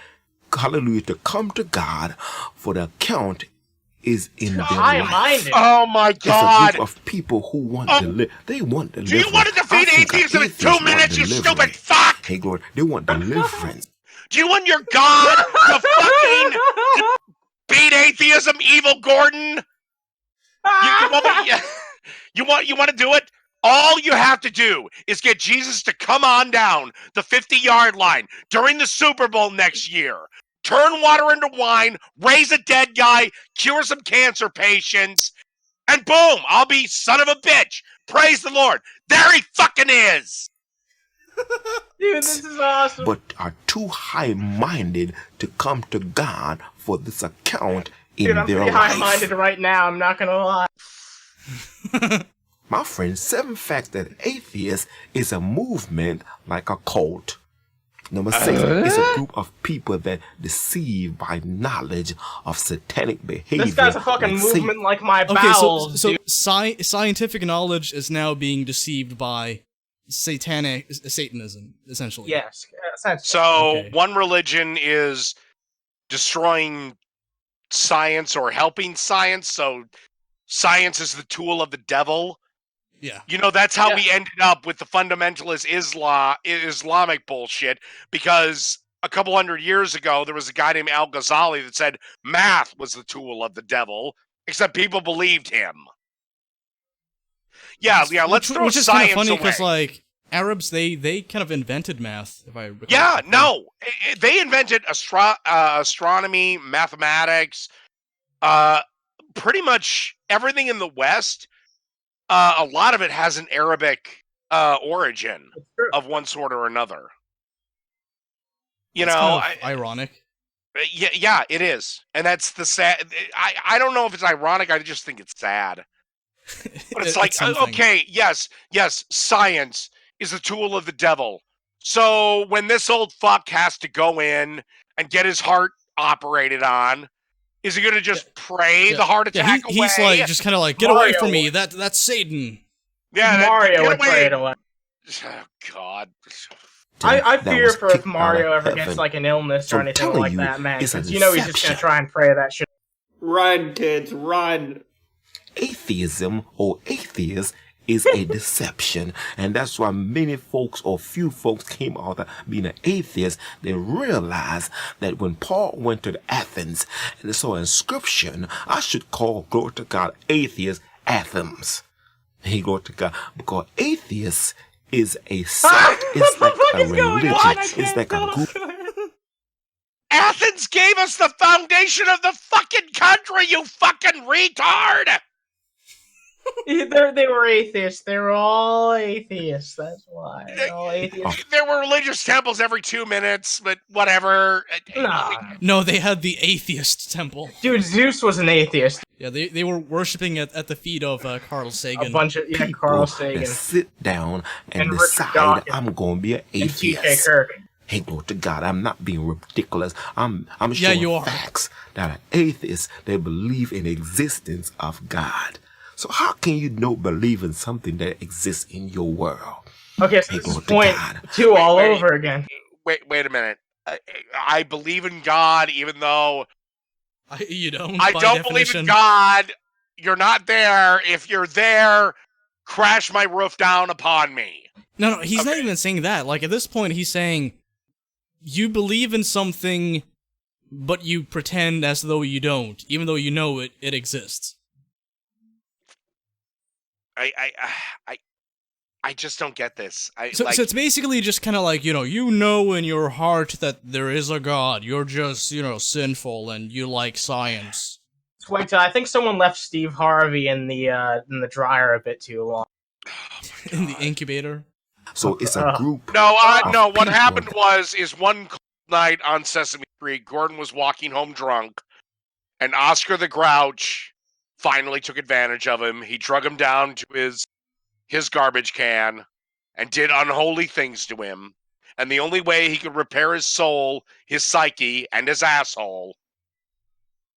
hallelujah, to come to God, for the account is in their life. Oh my God! It's a group of people who want they want deliverance. Do you want to defeat atheism in 2 minutes, you stupid fuck? Hey, Lord, they want deliverance. Do you want your God to fucking beat atheism, evil Gordon? You want to do it? All you have to do is get Jesus to come on down the 50-yard line during the Super Bowl next year. Turn water into wine, raise a dead guy, cure some cancer patients, and boom, I'll be son of a bitch. Praise the Lord. There he fucking is. Dude, this is awesome. But are too high-minded to come to God for this account in Dude, I'm their pretty life. high-minded right now, I'm not gonna lie. My friend, 7 facts that atheist is a movement like a cult. Number 6 is a group of people that deceive by knowledge of satanic behavior. This guy's a fucking movement like my bowels. Okay, so scientific knowledge is now being deceived by Satanism, essentially. Yes. Essentially. So one religion is destroying science or helping science. So science is the tool of the devil. Yeah. You know, that's how we ended up with the fundamentalist Islamic bullshit, because a couple hundred years ago, there was a guy named Al-Ghazali that said math was the tool of the devil, except people believed him. Yeah, let's throw which is science kind of funny away. because, like, Arabs, they kind of invented math, if I recall. Yeah, no. They invented astronomy, mathematics, pretty much everything in the West. A lot of it has an Arabic origin of one sort or another. You It's know, kind of ironic. Yeah, it is, and that's the sad. I don't know if it's ironic. I just think it's sad. But it's like, okay, yes, science is a tool of the devil. So when this old fuck has to go in and get his heart operated on, is he going to just pray the heart attack away? He's like, just kind of like, get away from me. That's Satan. Yeah, Mario would pray it away. Oh, God. I fear for if Mario ever gets like an illness or anything like that, man. Because you know he's just going to try and pray that shit. Run, kids, run. Atheism or atheist is a deception. And that's why many folks or few folks came out of being an atheist. They realized that when Paul went to Athens and they saw an inscription, I should call, glory to God, atheist Athens. He glory to God, because atheist is a sect. It's like a religion. It's like a group. Athens gave us the foundation of the fucking country, you fucking retard! They were atheists. They were all atheists. That's why. They're all atheists. There were religious temples every 2 minutes, but whatever. No, they had the atheist temple. Dude, Zeus was an atheist. Yeah, they were worshipping at the feet of Carl Sagan. A bunch of Carl Sagan. That sit down and decide I'm going to be an atheist. Hey, glory to God, I'm not being ridiculous. I'm showing facts that are atheists. They believe in the existence of God. So how can you believe in something that exists in your world? Okay, so this is point 2 all over again. Wait a minute. I believe in God, even though you don't. I don't believe in God. You're not there. If you're there, crash my roof down upon me. No, he's not even saying that. Like, at this point, he's saying you believe in something, but you pretend as though you don't, even though you know it exists. I just don't get this. So it's basically just kind of like, you know in your heart that there is a God. You're just, sinful and you like science. SWEGTA, I think someone left Steve Harvey in the dryer a bit too long. In the incubator? So it's a group. No. What happened is one night on Sesame Street, Gordon was walking home drunk, and Oscar the Grouch finally took advantage of him. He drug him down to his garbage can and did unholy things to him. And the only way he could repair his soul, his psyche, and his asshole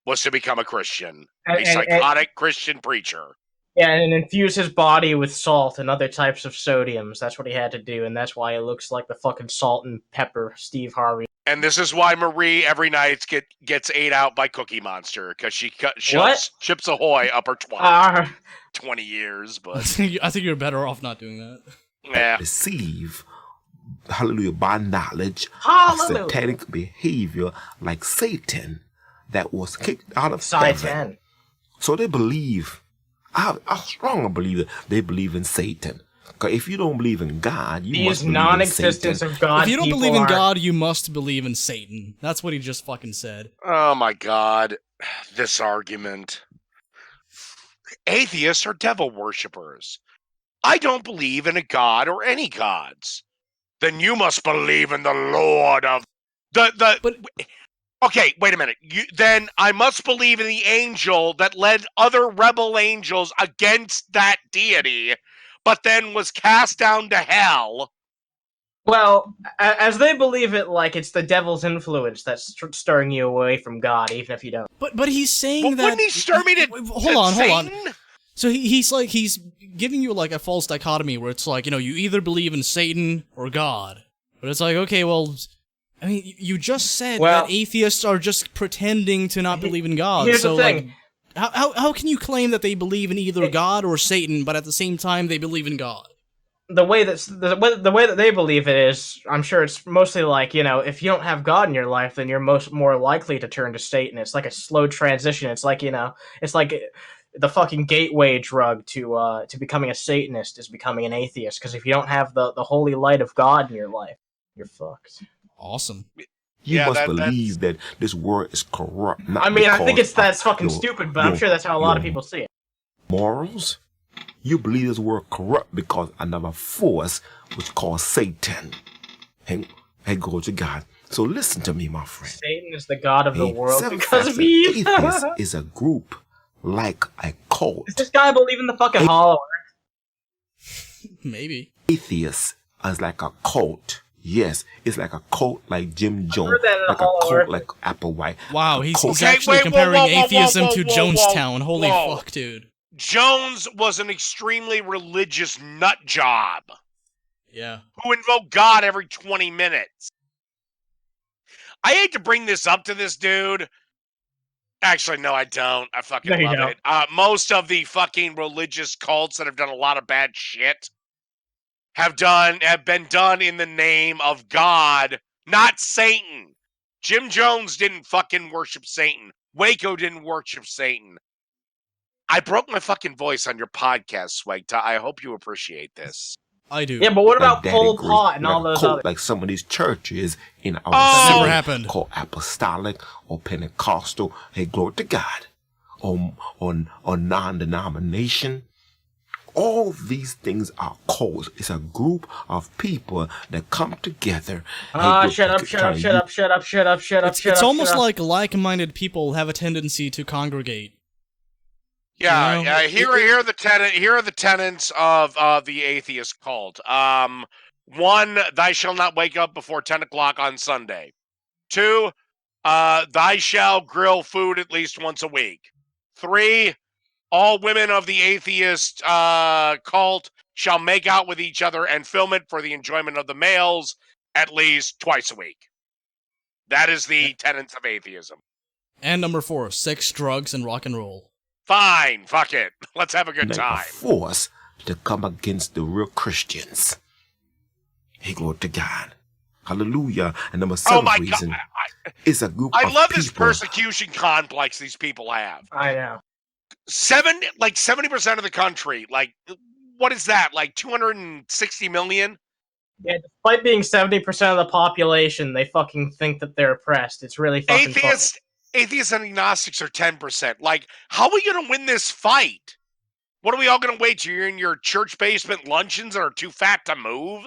was to become a Christian. A psychotic Christian preacher. Yeah, and infuse his body with salt and other types of sodiums. That's what he had to do, and that's why he looks like the fucking salt and pepper Steve Harvey. And this is why Marie every night gets ate out by Cookie Monster, because she shoves Chips Ahoy up her 20 years. But I think you're better off not doing that. Yeah. Receive, hallelujah, by knowledge of satanic behavior like Satan that was kicked out of heaven. So they believe. I strongly believe that they believe in Satan. Because if you don't believe in God, you must believe non-existence in of God. If you don't believe in God, you must believe in Satan. That's what he just fucking said. Oh my God, this argument. Atheists are devil worshippers. I don't believe in a god or any gods. Then you must believe in the Lord of Okay, wait a minute. Then I must believe in the angel that led other rebel angels against that deity, but then was cast down to hell. Well, as they believe it, like it's the devil's influence that's stirring you away from God, even if you don't. But he's saying that. Wouldn't he stir me to? Hold on. So he's giving you like a false dichotomy where it's like, you either believe in Satan or God, but it's like, okay, well. I mean, you just said that atheists are just pretending to not believe in God. Here's the thing. Like, how can you claim that they believe in either God or Satan, but at the same time they believe in God? The way that they believe it is, I'm sure it's mostly like, if you don't have God in your life, then you're more likely to turn to Satan. It's like a slow transition. It's like, it's like the fucking gateway drug to becoming a Satanist is becoming an atheist. Because if you don't have the holy light of God in your life, you're fucked. Awesome. You must believe that this world is corrupt. I mean, I think that's fucking stupid, but I'm sure that's how a lot of people see it. Morals? You believe this world corrupt because another force which called Satan. Hey, go to God. So listen to me, my friend. Satan is the god of the world because of Eve. Atheist is a group like a cult. Does this guy believe in the fucking Hollow Earth? Maybe. Atheist is like a cult. Yes, it's like a cult like Jim Jones, like a cult like Applewhite. Wow, he's actually comparing atheism to Jonestown. Holy fuck, dude. Jones was an extremely religious nut job. Yeah. Who invoked God every 20 minutes. I hate to bring this up to this dude. Actually, no, I don't. I fucking No, you love don't. it. Most of the fucking religious cults that have done a lot of bad shit have been done in the name of God, not Satan. Jim Jones didn't fucking worship Satan. Waco didn't worship Satan. I broke my fucking voice on your podcast, SWEGTA. I hope you appreciate this. I do. Yeah, but what about Like Pol Daddy Pot Gray, and all like a those cult, other? like some of these churches in our That city never happened. called Apostolic or Pentecostal. Hey, glory to God. Or non-denomination. All these things are cults. It's a group of people that come together. Shut up. It's almost like like-minded people have a tendency to congregate. Yeah, You know? here are the tenets of the atheist cult. 1, thou shalt not wake up before 10 o'clock on Sunday. 2, thou shalt grill food at least once a week. 3, all women of the atheist cult shall make out with each other and film it for the enjoyment of the males at least twice a week. That is the tenets of atheism. And number 4, sex, drugs, and rock and roll. Fine, fuck it. Let's have a good like time. a force to come against the real Christians. Hey, glory to God. Hallelujah. And number 7 reason is a group of I love people. this persecution complex these people have. I know. 70% of the country, like, what is that? Like 260 million? Yeah, despite being 70% of the population, they fucking think that they're oppressed. It's really fucking Atheists and agnostics are 10%. Like, how are we going to win this fight? What are we all going to wait till you're in your church basement luncheons and are too fat to move?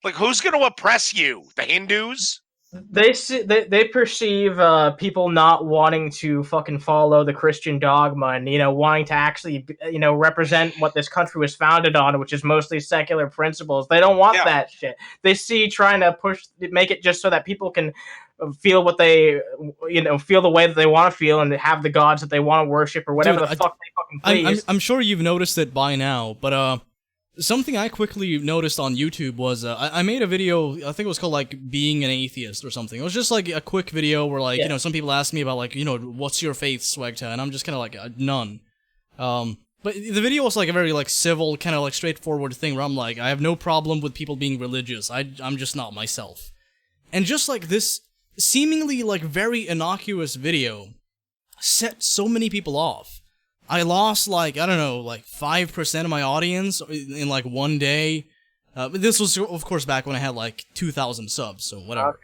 Like, who's going to oppress you? The Hindus? They perceive people not wanting to fucking follow the Christian dogma and, wanting to actually, represent what this country was founded on, which is mostly secular principles. They don't want that shit. They see trying to make it just so that people can feel what they, feel the way that they want to feel and have the gods that they want to worship or whatever the fuck they fucking please. I'm sure you've noticed it by now, but something I quickly noticed on YouTube was I made a video. I think it was called like being an atheist or something. It was just like a quick video where like some people asked me about like what's your faith, SWEGTA, and I'm just kind of like none. But the video was like a very like civil kind of like straightforward thing where I'm like I have no problem with people being religious. I'm just not myself. And just like this seemingly like very innocuous video set so many people off. I lost like, I don't know, like 5% of my audience in like one day. This was of course back when I had like 2,000 subs, so whatever. Okay.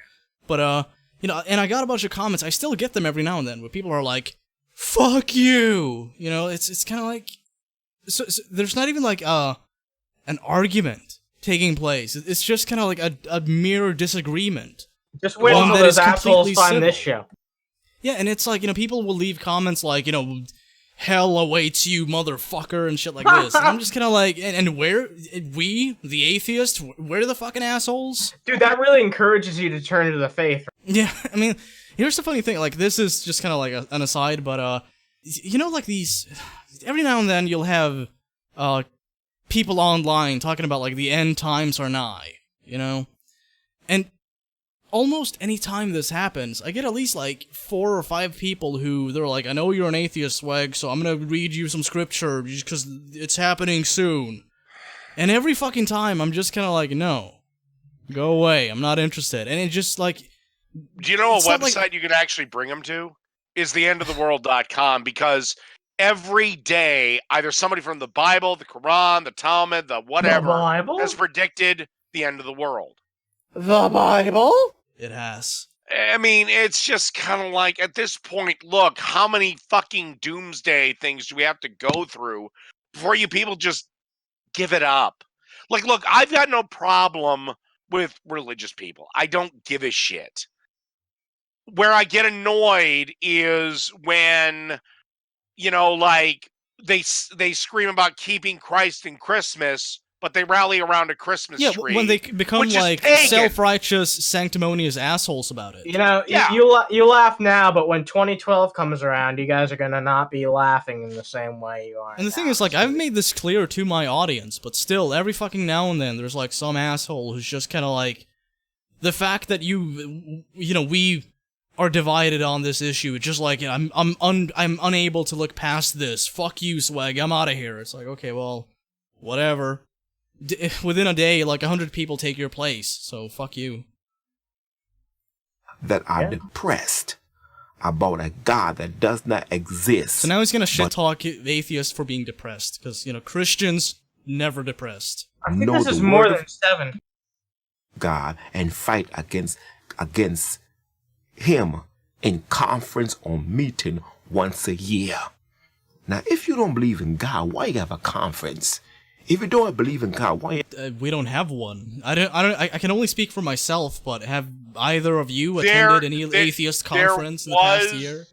But and I got a bunch of comments. I still get them every now and then where people are like, "Fuck you." It's kind of like so there's not even like an argument taking place. It's just kind of like a mere disagreement. Just wait until those assholes find this show. Yeah, and it's like, people will leave comments like, hell awaits you, motherfucker, and shit like this. And I'm just kind of like, and where, we, the atheists, we're the fucking assholes? Dude, that really encourages you to turn to the faith. Yeah, I mean, here's the funny thing, like, this is just kind of like an aside, but, like these, every now and then you'll have, people online talking about, like, the end times are nigh, And almost any time this happens, I get at least like 4 or 5 people who they're like, I know you're an atheist, Swag, so I'm gonna read you some scripture just because it's happening soon. And every fucking time, I'm just kind of like, no, go away, I'm not interested. And it just like, do you know a website you could actually bring them to? Is theendoftheworld.com, because every day, either somebody from the Bible, the Quran, the Talmud, the whatever, has predicted the end of the world. The Bible? It has. I mean, it's just kind of like, at this point, look, how many fucking doomsday things do we have to go through before you people just give it up? Like, look, I've got no problem with religious people. I don't give a shit. Where I get annoyed is when, like, they scream about keeping Christ in Christmas, but they rally around a Christmas tree. Yeah, when they become like self-righteous, sanctimonious assholes about it. You laugh now, but when 2012 comes around, you guys are gonna not be laughing in the same way you are. And the thing is, like, I've made this clear to my audience, but still, every fucking now and then, there's like some asshole who's just kind of like, the fact that we are divided on this issue. It's just like, I'm unable to look past this. Fuck you, Swag. I'm out of here. It's like, okay, well, whatever. Within a day, like 100 people take your place. So fuck you. That are depressed about a God that does not exist. So now he's gonna shit talk atheists for being depressed, because Christians never depressed. I think this is more than 7. God and fight against him in conference or meeting once a year. Now, if you don't believe in God, why you have a conference? If you don't believe in God, why? We don't have one. I can only speak for myself, but have either of you attended any atheist conference in the past year?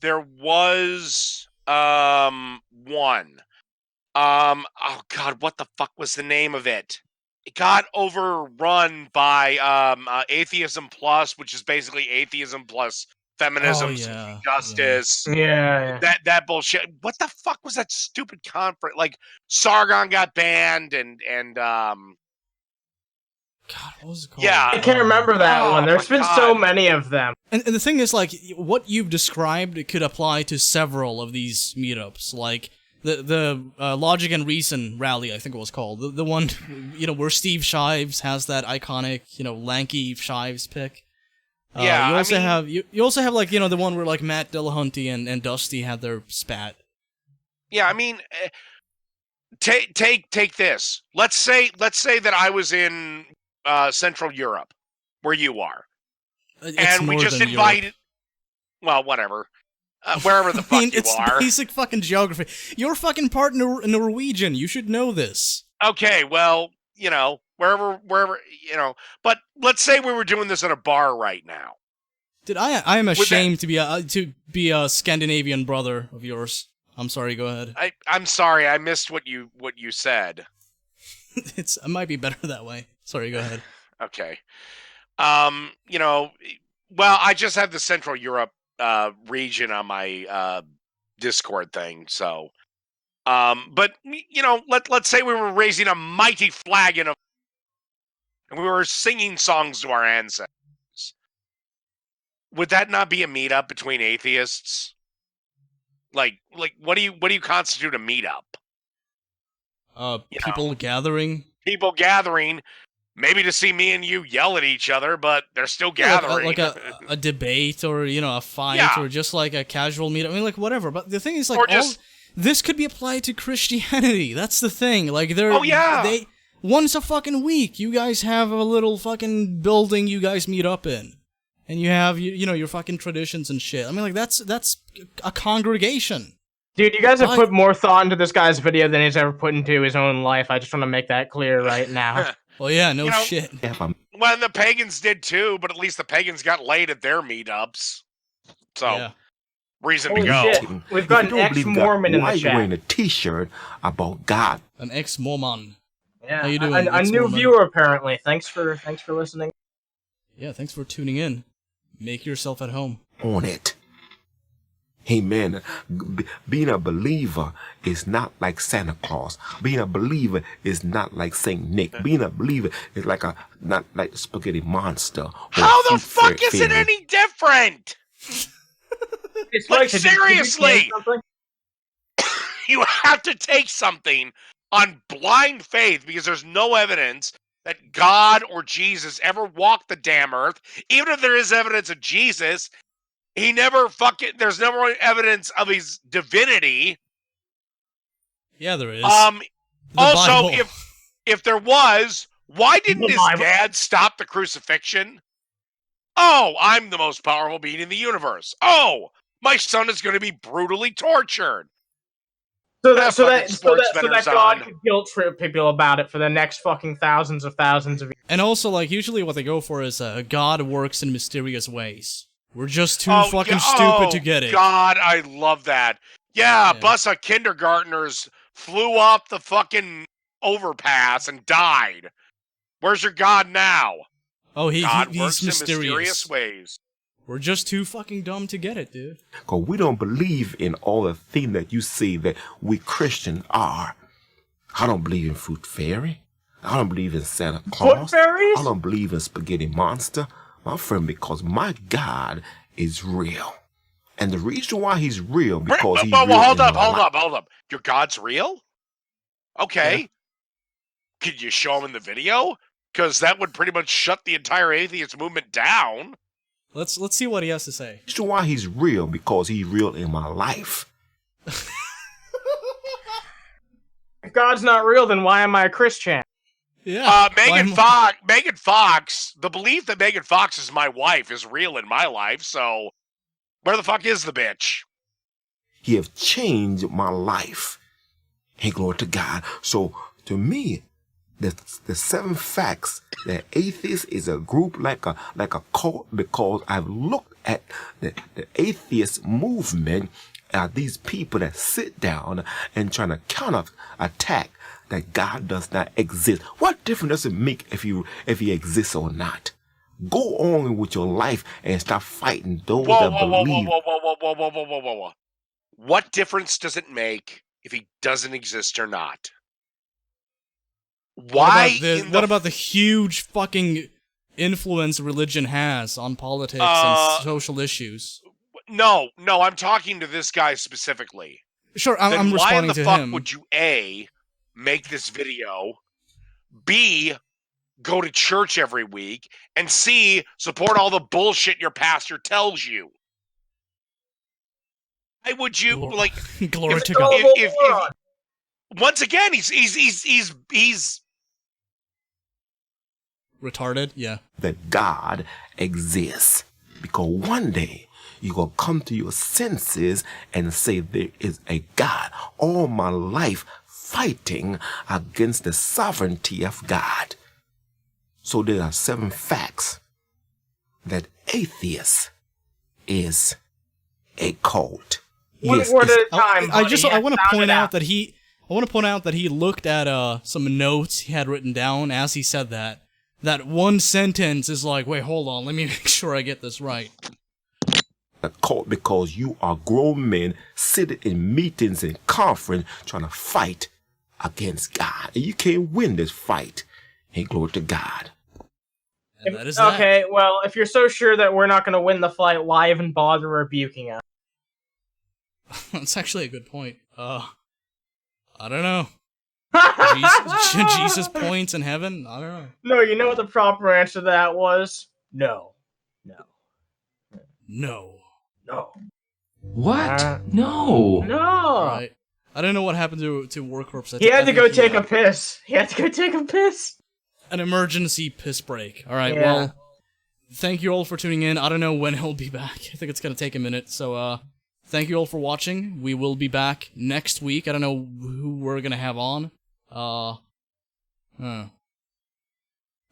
There was one. Oh God, what the fuck was the name of it? It got overrun by Atheism Plus, which is basically atheism plus feminism, justice. Yeah. That bullshit. What the fuck was that stupid conference? Like Sargon got banned and God, what was it called? Yeah. I can't remember that one. There's been so many of them. And the thing is, like, what you've described could apply to several of these meetups. Like the Logic and Reason rally, I think it was called. The one, where Steve Shives has that iconic, lanky Shives pic. Yeah, you also have like the one where like Matt Dillahunty and Dusty had their spat. Yeah, I mean, take this. Let's say that I was in Central Europe, where you are, and we just invited. Europe. Well, whatever, wherever the fuck it's you are. Basic fucking geography. You're fucking part Norwegian. You should know this. Okay, well, wherever, But let's say we were doing this at a bar right now. Dude, I am ashamed to be a Scandinavian brother of yours. I'm sorry. Go ahead. I'm sorry. I missed what you said. It might be better that way. Sorry. Go ahead. Okay. Well, I just have the Central Europe region on my Discord thing, so. But let's say we were raising a mighty flagon and we were singing songs to our ancestors. Would that not be a meetup between atheists? Like what do you constitute a meetup? People gathering. People gathering, maybe to see me and you yell at each other, but they're still gathering. Like a debate or a fight or just like a casual meetup. I mean, like whatever. But the thing is, like, this could be applied to Christianity. That's the thing. Like once a fucking week, you guys have a little fucking building you guys meet up in. And you have, your fucking traditions and shit. I mean, like, that's a congregation. Dude, you guys have put more thought into this guy's video than he's ever put into his own life. I just want to make that clear right now. Well, yeah, no shit. Well, the pagans did too, but at least the pagans got laid at their meetups. So, reason to go. Shit. We've got an ex-Mormon in the chat. Why are you wearing a t-shirt about God? An ex-Mormon. Yeah, how you doing? A new viewer, apparently. Thanks for listening. Yeah, thanks for tuning in. Make yourself at home. On it. Amen. Being a believer is not like Santa Claus. Being a believer is not like Saint Nick. Being a believer is not like the spaghetti monster. How the fuck is it any different? It's like seriously, you have to take something on blind faith because there's no evidence that God or Jesus ever walked the damn earth. Even if there is evidence of Jesus, there's never evidence of his divinity. Yeah, there is. Also, if there was, why didn't his dad stop the crucifixion? Oh, I'm the most powerful being in the universe. Oh, my son is going to be brutally tortured. So that God could guilt trip people about it for the next fucking thousands of years. And also, like, usually what they go for is God works in mysterious ways. We're just too fucking stupid to get it. God, I love that. Yeah, a bus of kindergartners flew off the fucking overpass and died. Where's your God now? Oh, he's mysterious. In mysterious ways. We're just too fucking dumb to get it, dude. Because we don't believe in all the things that you say that we Christians are. I don't believe in Fruit Fairy. I don't believe in Santa Claus. Foot fairies? I don't believe in Spaghetti Monster. My friend, because my God is real. And the reason why he's real, because he's real. Hold up. Your God's real? Okay. Yeah. Could you show him in the video? Because that would pretty much shut the entire atheist movement down. Let's see what he has to say. The reason why he's real, because he's real in my life. If God's not real, then why am I a Christian? Yeah. Megan Fox, the belief that Megan Fox is my wife is real in my life, so where the fuck is the bitch? He have changed my life. Hey, glory to God. So, to me, the 7 facts that atheist is a group like a cult, because I've looked at the atheist movement. These people that sit down and trying to counterattack that God does not exist. What difference does it make if he exists or not? Go on with your life and stop fighting those that believe. Whoa. What difference does it make if he doesn't exist or not? Why? What about the huge fucking influence religion has on politics and social issues? No, I'm talking to this guy specifically. Sure, I'm responding to him. Why in the fuck would you, A, make this video, B, go to church every week, and C, support all the bullshit your pastor tells you? Why would you, glory to God. If once again, he's retarded, yeah. That God exists. Because one day, you're going to come to your senses and say there is a God. All my life fighting against the sovereignty of God. So there are 7 facts that atheist is a cult. One word at a time. I want to point out that he looked at some notes he had written down as he said that. That one sentence is like, wait, hold on, let me make sure I get this right. A cult because you are grown men sitting in meetings and conference trying to fight against God. And you can't win this fight. Hey, glory to God. And that is okay, well, if you're so sure that we're not going to win the fight, why even bother rebuking us? That's actually a good point. I don't know. Jesus points in heaven? I don't know. No, you know what the proper answer to that was? No. What? No. Right. I don't know what happened to Warcorpse. He had to go take a piss. An emergency piss break. All right, yeah. Well, thank you all for tuning in. I don't know when he'll be back. I think it's going to take a minute. So, thank you all for watching. We will be back next week. I don't know who we're going to have on.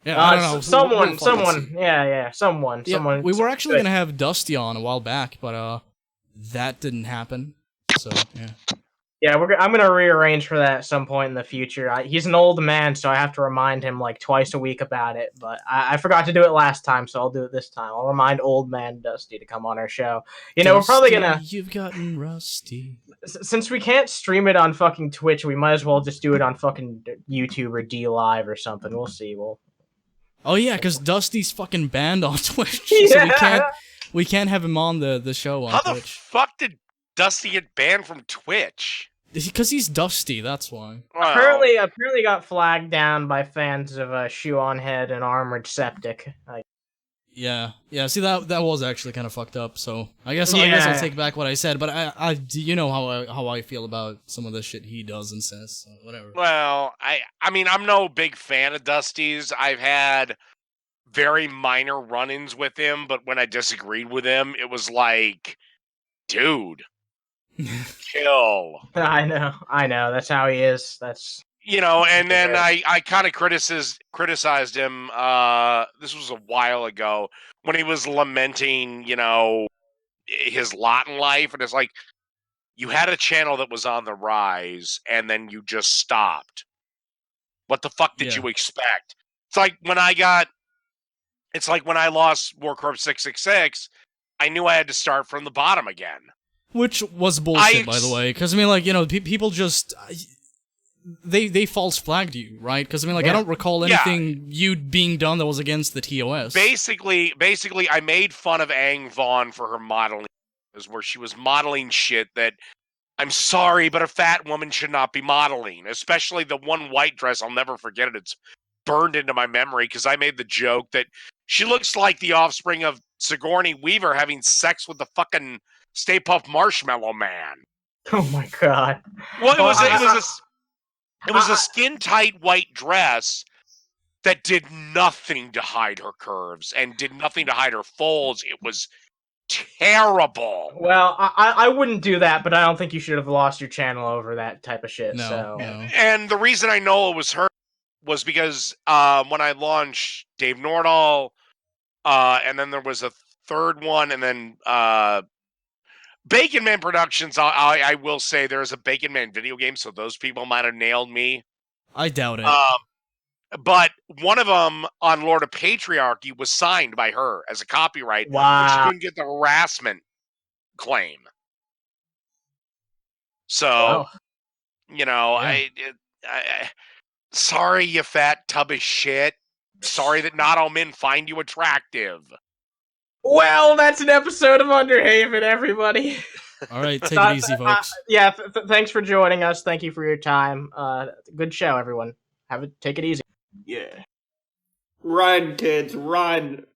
Yeah, I don't know. Someone. Yeah, someone. We were actually going to have Dusty on a while back, but, that didn't happen. So, yeah. Yeah, I'm going to rearrange for that at some point in the future. He's an old man, so I have to remind him like twice a week about it. But I forgot to do it last time, so I'll do it this time. I'll remind old man Dusty to come on our show. You know, Dusty, we're probably going to... You've gotten rusty. Since we can't stream it on fucking Twitch, we might as well just do it on fucking YouTube or D Live or something. We'll see. Oh, yeah, because Dusty's fucking banned on Twitch. Yeah. So we can't have him on the show on Twitch. How the fuck did Dusty get banned from Twitch? Because he's Dusty, that's why. Wow. Apparently got flagged down by fans of Shoe on Head and Armored Septic. Yeah. See, that was actually kind of fucked up. So I guess I'll take back what I said. But I you know how I feel about some of the shit he does and says. So whatever. Well, I mean, I'm no big fan of Dusty's. I've had very minor run-ins with him, but when I disagreed with him, it was like, dude, kill. I know. That's how he is. That's and then I kind of criticized him. This was a while ago when he was lamenting, his lot in life, and it's like, you had a channel that was on the rise, and then you just stopped. What the fuck did you expect? It's like when I lost Warcorpse666, I knew I had to start from the bottom again. Which was bullshit, by the way. Because, I mean, like, people just... they false flagged you, right? Because I mean, like, I don't recall anything you being done that was against the TOS. Basically, I made fun of Aang Vaughn for her modeling, where she was modeling shit that, I'm sorry, but a fat woman should not be modeling, especially the one white dress. I'll never forget it. It's burned into my memory because I made the joke that she looks like the offspring of Sigourney Weaver having sex with the fucking Stay Puft Marshmallow Man. Oh my god. Well, it was a skin-tight white dress that did nothing to hide her curves and did nothing to hide her folds. It was terrible. Well, I wouldn't do that, but I don't think you should have lost your channel over that type of shit. No. And the reason I know it was her was because when I launched Dave Nordahl, and then there was a third one, and then Bacon Man Productions, I will say there is a Bacon Man video game, so those people might have nailed me. I doubt it. But one of them on Lord of Patriarchy was signed by her as a copyright. Wow. But she couldn't get the harassment claim. So, I sorry, you fat tub of shit. Sorry that not all men find you attractive. Well, that's an episode of Underhaven, everybody. All right, take it easy, folks. Thanks for joining us. Thank you for your time. Good show, everyone. Take it easy. Yeah. Run, kids, run.